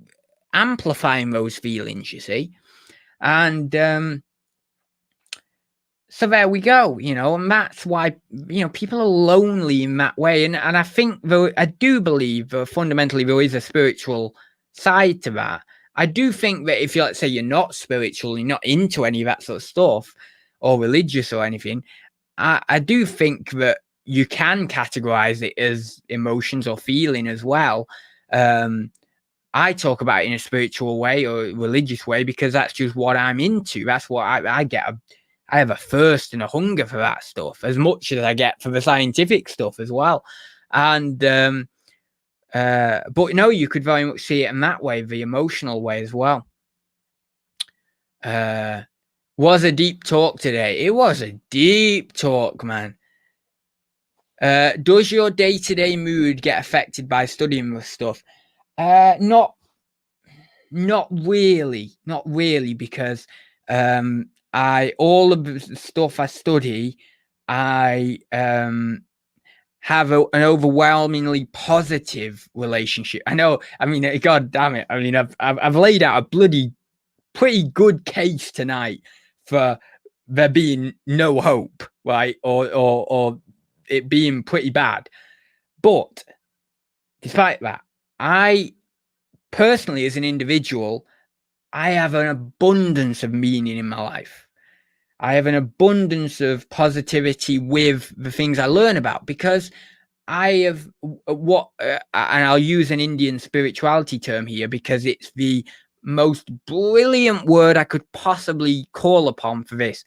amplifying those feelings, you see. And so there we go, you know, and that's why, you know, people are lonely in that way. And I think, though, I do believe fundamentally there is a spiritual side to that. I do think that if you, let's say, you're not spiritual, you're not into any of that sort of stuff or religious or anything, I do think that you can categorize it as emotions or feeling as well. I talk about it in a spiritual way or religious way because that's just what I'm into. That's what I get. I have a thirst and a hunger for that stuff as much as I get for the scientific stuff as well. And but no, you could very much see it in that way, the emotional way as well. Was a deep talk today. It was a deep talk, man. Does your day-to-day mood get affected by studying this stuff? Not really, because all of the stuff I study, I have an overwhelmingly positive relationship. I know. I mean, God damn it. I mean, I've laid out a pretty good case tonight for there being no hope, right? Or it being pretty bad. But despite that, I personally, as an individual, I have an abundance of meaning in my life. I have an abundance of positivity with the things I learn about, because I have and I'll use an Indian spirituality term here because it's the most brilliant word I could possibly call upon for this.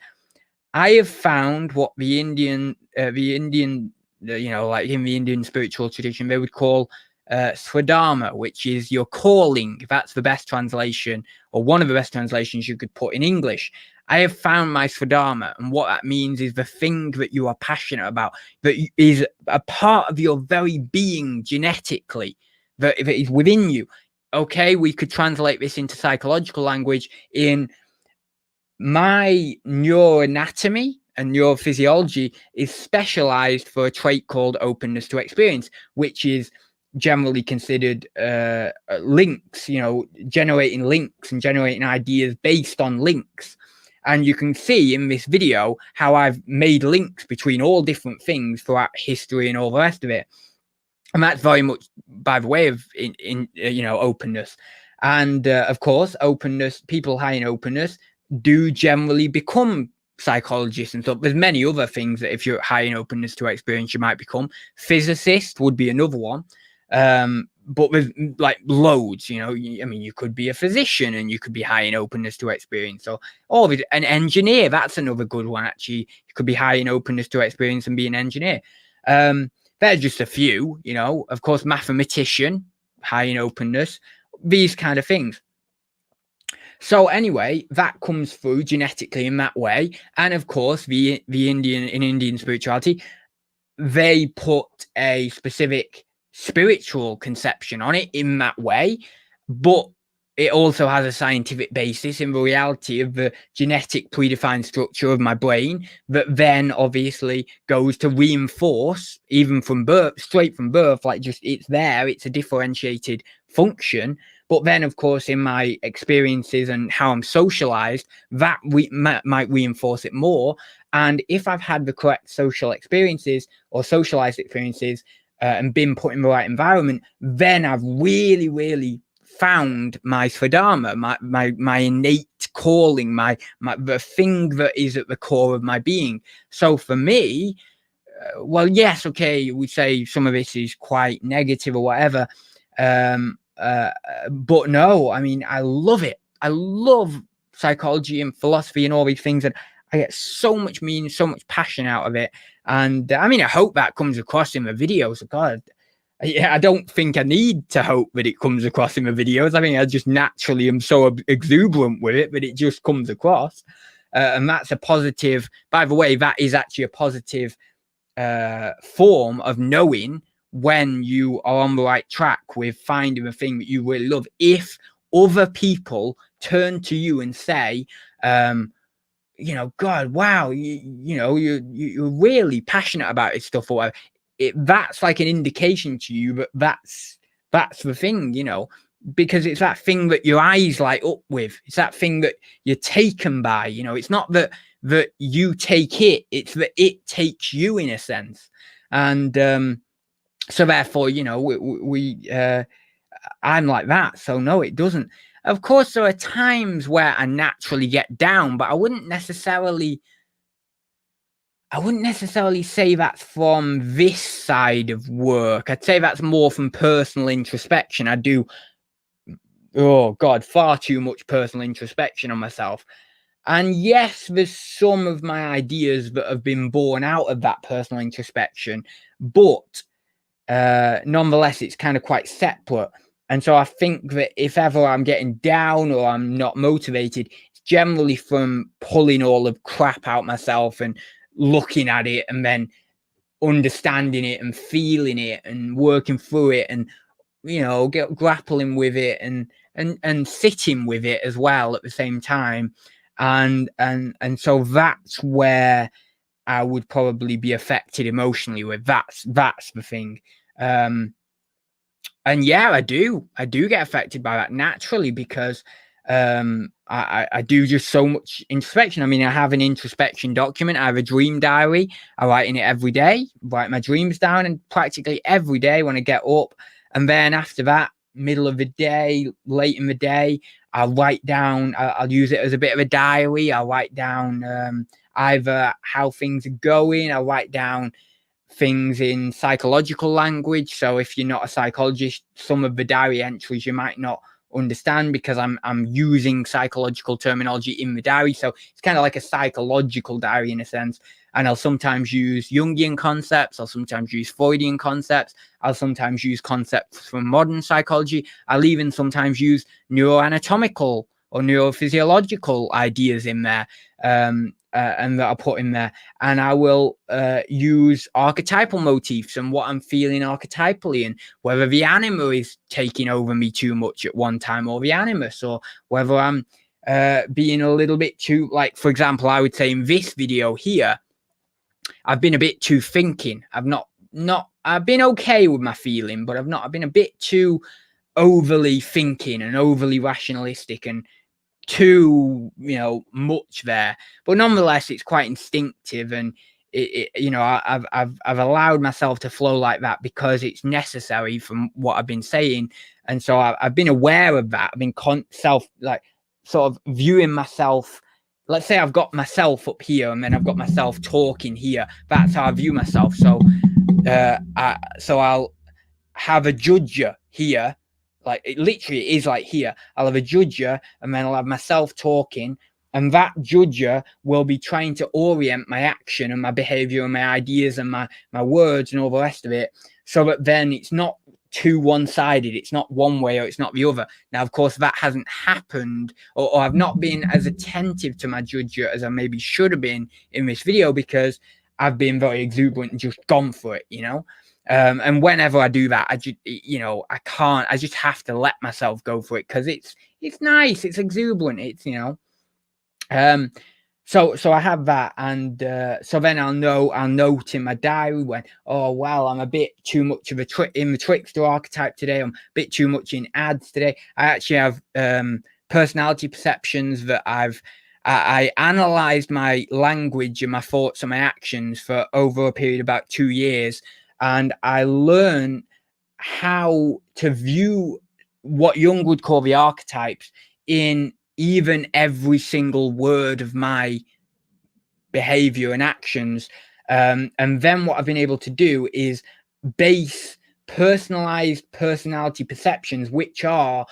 I have found what the Indian, you know, like in the Indian spiritual tradition, they would call Swadharma, which is your calling. That's the best translation, or one of the best translations you could put in English. I have found my Swadharma, and what that means is the thing that you are passionate about, that is a part of your very being genetically, that is within you. Okay, we could translate this into psychological language. In my neuroanatomy and neurophysiology is specialized for a trait called openness to experience, which is generally considered links, you know, generating links and generating ideas based on links. And you can see in this video how I've made links between all different things throughout history and all the rest of it. And that's very much by the way of you know, openness. And of course, openness, people high in openness do generally become psychologists and stuff. There's many other things that if you're high in openness to experience, you might become. Physicist would be another one. But with like loads, you know, I mean, you could be a physician and you could be high in openness to experience. So all of it, an engineer, that's another good one. Actually, you could be high in openness to experience and be an engineer. There's just a few, you know, of course, mathematician, high in openness, these kind of things. So anyway, that comes through genetically in that way. And of course, in Indian spirituality, they put a specific spiritual conception on it in that way, but it also has a scientific basis in the reality of the genetic predefined structure of my brain that then obviously goes to reinforce, even from birth, straight from birth, like just it's there, it's a differentiated function. But then, of course, in my experiences and how I'm socialized, that might reinforce it more. And if I've had the correct social experiences or socialized experiences, and been put in the right environment, then I've really found my Swadharma, my innate calling, the thing that is at the core of my being. So for me, well, yes, okay, we say some of this is quite negative or whatever, but no, I mean, I love it. I love psychology and philosophy and all these things, and I get so much meaning, so much passion out of it. And I mean, I hope that comes across in the videos. God, yeah, I don't think I need to hope that it comes across in the videos. I mean, I just naturally am so exuberant with it that it just comes across. And that's a positive, by the way, that is actually a positive form of knowing when you are on the right track with finding a thing that you really love. If other people turn to you and say, you know, God, wow, you know, you're really passionate about this stuff or whatever, that's like an indication to you that that's the thing, you know, because it's that thing that your eyes light up with. It's that thing that you're taken by, you know. It's not that you take it, it's that it takes you in a sense. And so therefore, you know, I'm like that. So no, it doesn't. Of course, there are times where I naturally get down, but I wouldn't necessarily say that's from this side of work. I'd say that's more from personal introspection. I do, oh God, far too much personal introspection on myself. And yes, there's some of my ideas that have been born out of that personal introspection, but nonetheless, it's kind of quite separate. And so I think that if ever I'm getting down or I'm not motivated, it's generally from pulling all of crap out myself and looking at it and then understanding it and feeling it and working through it and, you know, grappling with it and sitting with it as well at the same time. And so that's where I would probably be affected emotionally with. That's the thing. And yeah, I do get affected by that naturally because I do just so much introspection. I mean, I have an introspection document. I have a dream diary. I write in it every day, write my dreams down, and practically every day when I get up. And then after that, middle of the day, late in the day, I'll write down, I'll use it as a bit of a diary. I'll write down either how things are going. I'll write down things in psychological language. So if you're not a psychologist, some of the diary entries you might not understand because I'm using psychological terminology in the diary. So it's kind of like a psychological diary in a sense. And I'll sometimes use Jungian concepts. I'll sometimes use Freudian concepts. I'll sometimes use concepts from modern psychology. I'll even sometimes use neuroanatomical or neurophysiological ideas in there, and that I'll put in there. And I will use archetypal motifs and what I'm feeling archetypally, and whether the anima is taking over me too much at one time or the animus, or whether I'm being a little bit too, like, for example, I would say in this video here, I've been a bit too thinking. I've been okay with my feeling, but I've been a bit too overly thinking and overly rationalistic and too, you know, much there. But nonetheless, it's quite instinctive, and you know, I've allowed myself to flow like that because it's necessary from what I've been saying. And so I've been aware of that. I've been sort of viewing myself. Let's say I've got myself up here and then I've got myself talking here. That's how I view myself. So I'll have a judger here. Like, it literally is like here. I'll have a judger and then I'll have myself talking, and that judger will be trying to orient my action and my behavior and my ideas and my words and all the rest of it, so that then it's not too one-sided. It's not one way or it's not the other. Now, of course, that hasn't happened, or I've not been as attentive to my judger as I maybe should have been in this video, because I've been very exuberant and just gone for it, you know. And whenever I do that, I just, you know, I just have to let myself go for it because it's nice, it's exuberant, it's, you know. So I have that, and so then I'll note in my diary when, oh well, I'm a bit too much of in the trickster archetype today. I'm a bit too much in ads today. I actually have personality perceptions that I analyzed my language and my thoughts and my actions for over a period of about 2 years. and I learned how to view what Jung would call the archetypes in even every single word of my behavior and actions. And then what I've been able to do is base personalized personality perceptions, which are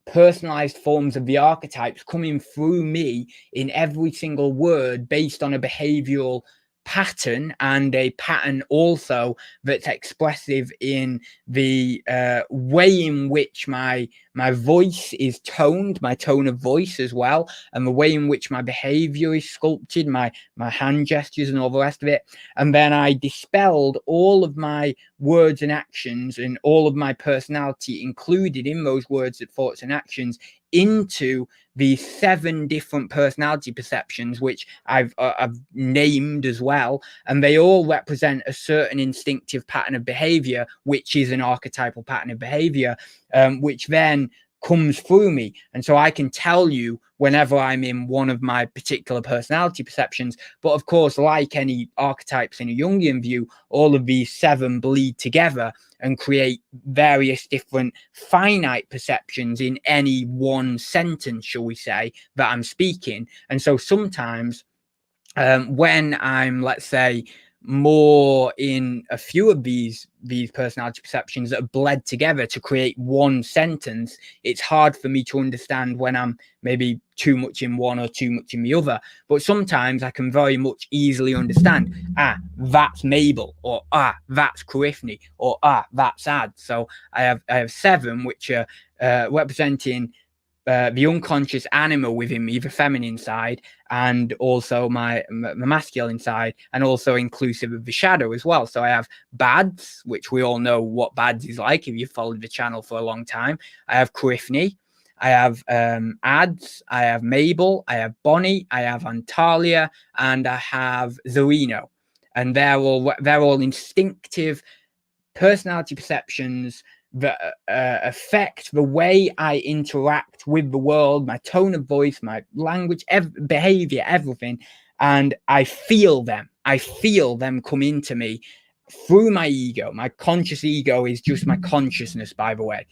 personalized forms of the archetypes coming through me in every single word based on a behavioral pattern, and a pattern also that's expressive in the way in which my voice is toned, my tone of voice as well, and the way in which my behavior is sculpted, my hand gestures and all the rest of it. And then I dispelled all of my words and actions and all of my personality included in those words and thoughts and actions into the 7 different personality perceptions, which I've named as well, and they all represent a certain instinctive pattern of behavior, which is an archetypal pattern of behavior, which then comes through me. And so I can tell you whenever I'm in one of my particular personality perceptions. But of course, like any archetypes in a Jungian view, all of these 7 bleed together and create various different finite perceptions in any one sentence, shall we say, that I'm speaking. And so sometimes when I'm, let's say, more in a few of these personality perceptions that are bled together to create one sentence, it's hard for me to understand when I'm maybe too much in one or too much in the other. But sometimes I can very much easily understand, that's Mabel, or that's Courtney, or that's Ad. So I have 7 which are representing the unconscious animal within me, the feminine side, and also my masculine side, and also inclusive of the shadow as well. So I have Bads, which we all know what Bads is like if you've followed the channel for a long time. I have Courtney, I have Ads, I have Mabel, I have Bonnie, I have Antalya, and I have Zorino. And they're all instinctive personality perceptions that affect the way I interact with the world, my tone of voice, my language, behavior, everything. And I feel them come into me through my ego. My conscious ego is just my consciousness, by the way.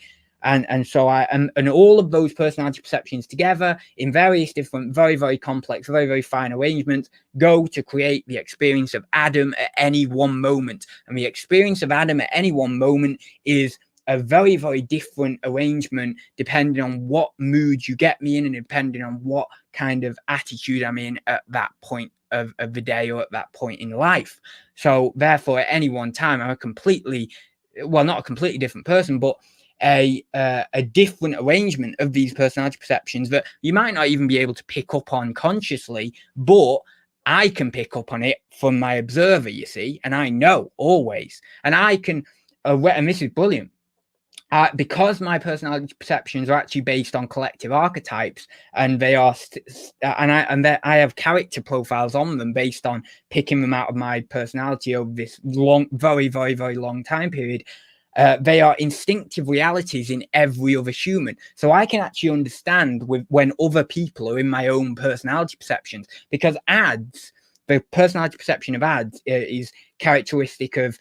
And so and all of those personality perceptions together in various different, very, very complex, very, very fine arrangements go to create the experience of Adam at any one moment. And the experience of Adam at any one moment is a very, very different arrangement depending on what mood you get me in, and depending on what kind of attitude I'm in at that point of the day, or at that point in life. So therefore, at any one time, I'm not a completely different person, but a different arrangement of these personality perceptions that you might not even be able to pick up on consciously, but I can pick up on it from my observer, you see, and I know always. And I can, and this is brilliant, because my personality perceptions are actually based on collective archetypes, and they are, I have character profiles on them based on picking them out of my personality over this long, very, very, very long time period. They are instinctive realities in every other human. So I can actually understand when other people are in my own personality perceptions, because the personality perception of Ads is characteristic of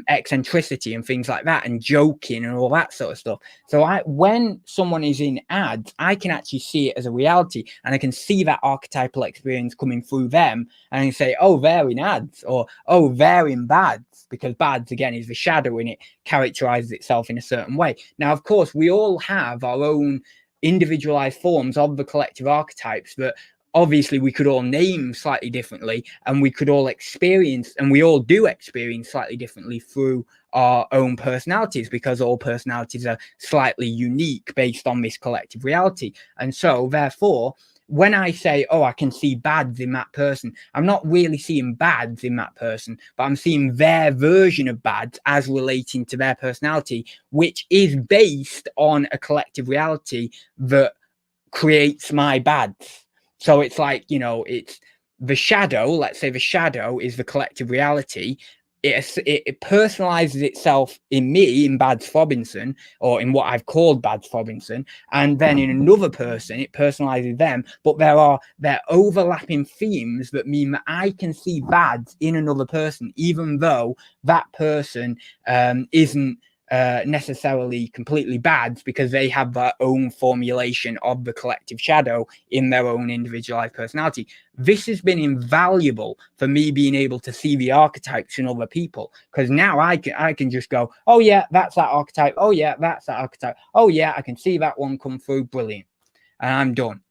eccentricity and things like that, and joking and all that sort of stuff. So when someone is in Ads, I can actually see it as a reality, and I can see that archetypal experience coming through them, and I can say, oh, they're in Ads, or oh, they're in Bads, because Bads, again, is the shadow in it, characterizes itself in a certain way. Now, of course, we all have our own individualized forms of the collective archetypes that obviously we could all name slightly differently, and we could all experience, and we all do experience slightly differently through our own personalities, because all personalities are slightly unique based on this collective reality. And so therefore, when I say, oh, I can see Bads in that person, I'm not really seeing Bads in that person, but I'm seeing their version of Bads as relating to their personality, which is based on a collective reality that creates my Bads. So it's like, it's the shadow. Let's say the shadow is the collective reality, it personalizes itself in me, in Adz Robinson, or in what I've called Adz Robinson, and then in another person it personalizes them, but there overlapping themes that mean that I can see Adz in another person, even though that person isn't necessarily completely bad, because they have their own formulation of the collective shadow in their own individualized personality. This has been invaluable for me being able to see the archetypes in other people, because now I can just go, oh yeah, that's that archetype, oh yeah, that's that archetype, oh yeah, I can see that one come through, brilliant, and I'm done.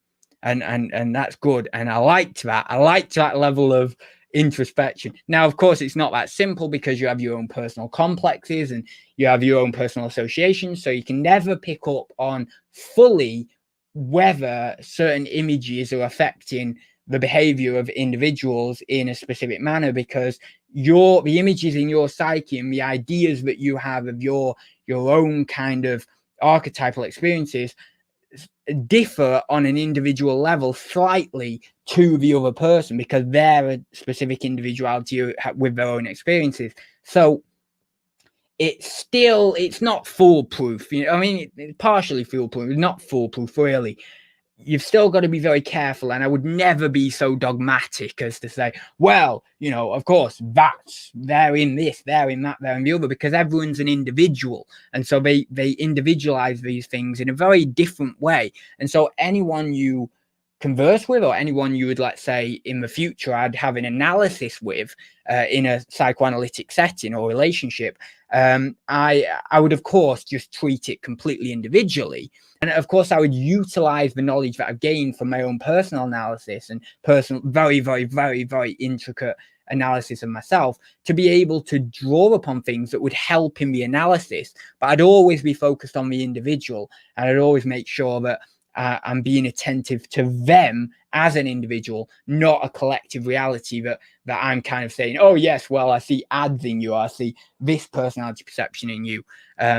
And that's good, and I liked that level of introspection. Now, of course, it's not that simple, because you have your own personal complexes and you have your own personal associations, so you can never pick up on fully whether certain images are affecting the behavior of individuals in a specific manner, because the images in your psyche and the ideas that you have of your own kind of archetypal experiences differ on an individual level slightly to the other person, because they're a specific individuality with their own experiences. So it's not foolproof. I mean, it's partially foolproof, not foolproof really. You've still got to be very careful, and I would never be so dogmatic as to say, well, of course, they're in this, they're in that, they're in the other, because everyone's an individual, and so they individualize these things in a very different way. And so anyone you converse with, or anyone you would, let's say, in the future I'd have an analysis with in a psychoanalytic setting or relationship, I would, of course, just treat it completely individually. And of course, I would utilize the knowledge that I've gained from my own personal analysis and personal, very, very, very, very intricate analysis of myself, to be able to draw upon things that would help in the analysis. But I'd always be focused on the individual, and I'd always make sure that I'm being attentive to them as an individual, not a collective reality that I'm kind of saying, oh yes, well, I see Adz in you, I see this personality perception in you,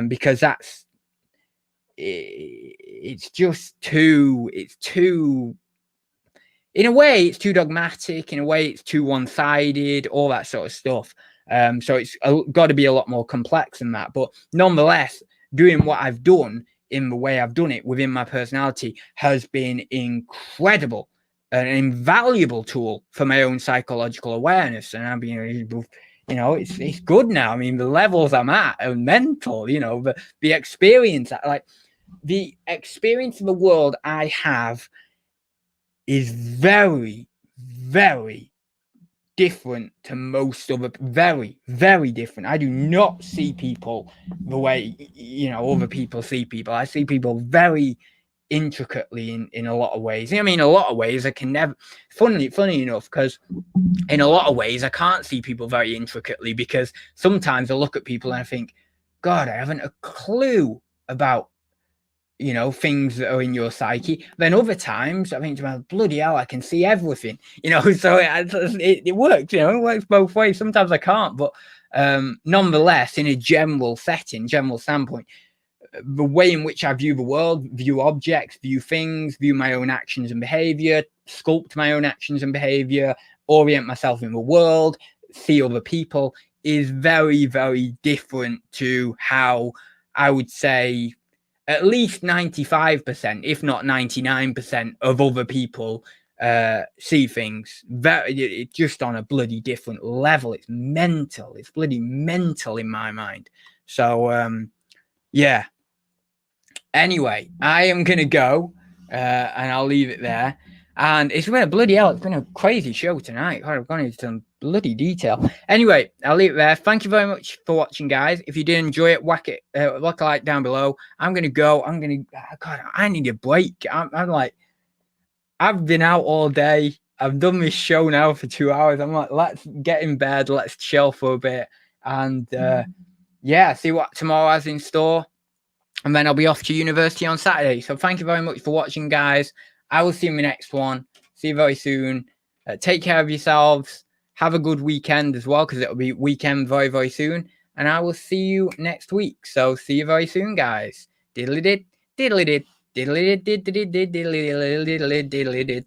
because it's too, in a way, it's too dogmatic, in a way, it's too one-sided, all that sort of stuff. So it's got to be a lot more complex than that. But nonetheless, doing what I've done in the way I've done it within my personality has been incredible, an invaluable tool for my own psychological awareness. And I'm being, it's good now. I mean, the levels I'm at are mental, the experience, like the experience of the world I have is very, very different to most other, very, very different. I do not see people the way, other people see people. I see people very intricately in a lot of ways. I mean, a lot of ways I can never, funny enough, because in a lot of ways I can't see people very intricately, because sometimes I look at people and I think, God, I haven't a clue about things that are in your psyche. Then other times I think, well, bloody hell, I can see everything, so it works, it works both ways. Sometimes I can't, but nonetheless, in a general setting, general standpoint, the way in which I view the world, view objects, view things, view my own actions and behavior, sculpt my own actions and behavior, orient myself in the world, see other people, is very, very different to how I would say at least 95%, if not 99% of other people see things. It's just on a bloody different level. It's mental. It's bloody mental in my mind. So, yeah. Anyway, I am going to go and I'll leave it there. And it's been it's been a crazy show tonight. I've gone into some bloody detail. Anyway, I'll leave it there. Thank you very much for watching, guys. If you did enjoy it, whack a like down below. I'm going to go. God, I need a break. I'm like, I've been out all day. I've done this show now for 2 hours. I'm like, let's get in bed. Let's chill for a bit. And yeah, see what tomorrow has in store. And then I'll be off to university on Saturday. So thank you very much for watching, guys. I will see you in the next one. See you very soon. Take care of yourselves. Have a good weekend as well, because it'll be weekend very, very soon. And I will see you next week. So see you very soon, guys. Diddly did, diddly did, diddly did, diddly did, diddly did, diddly did, diddly did.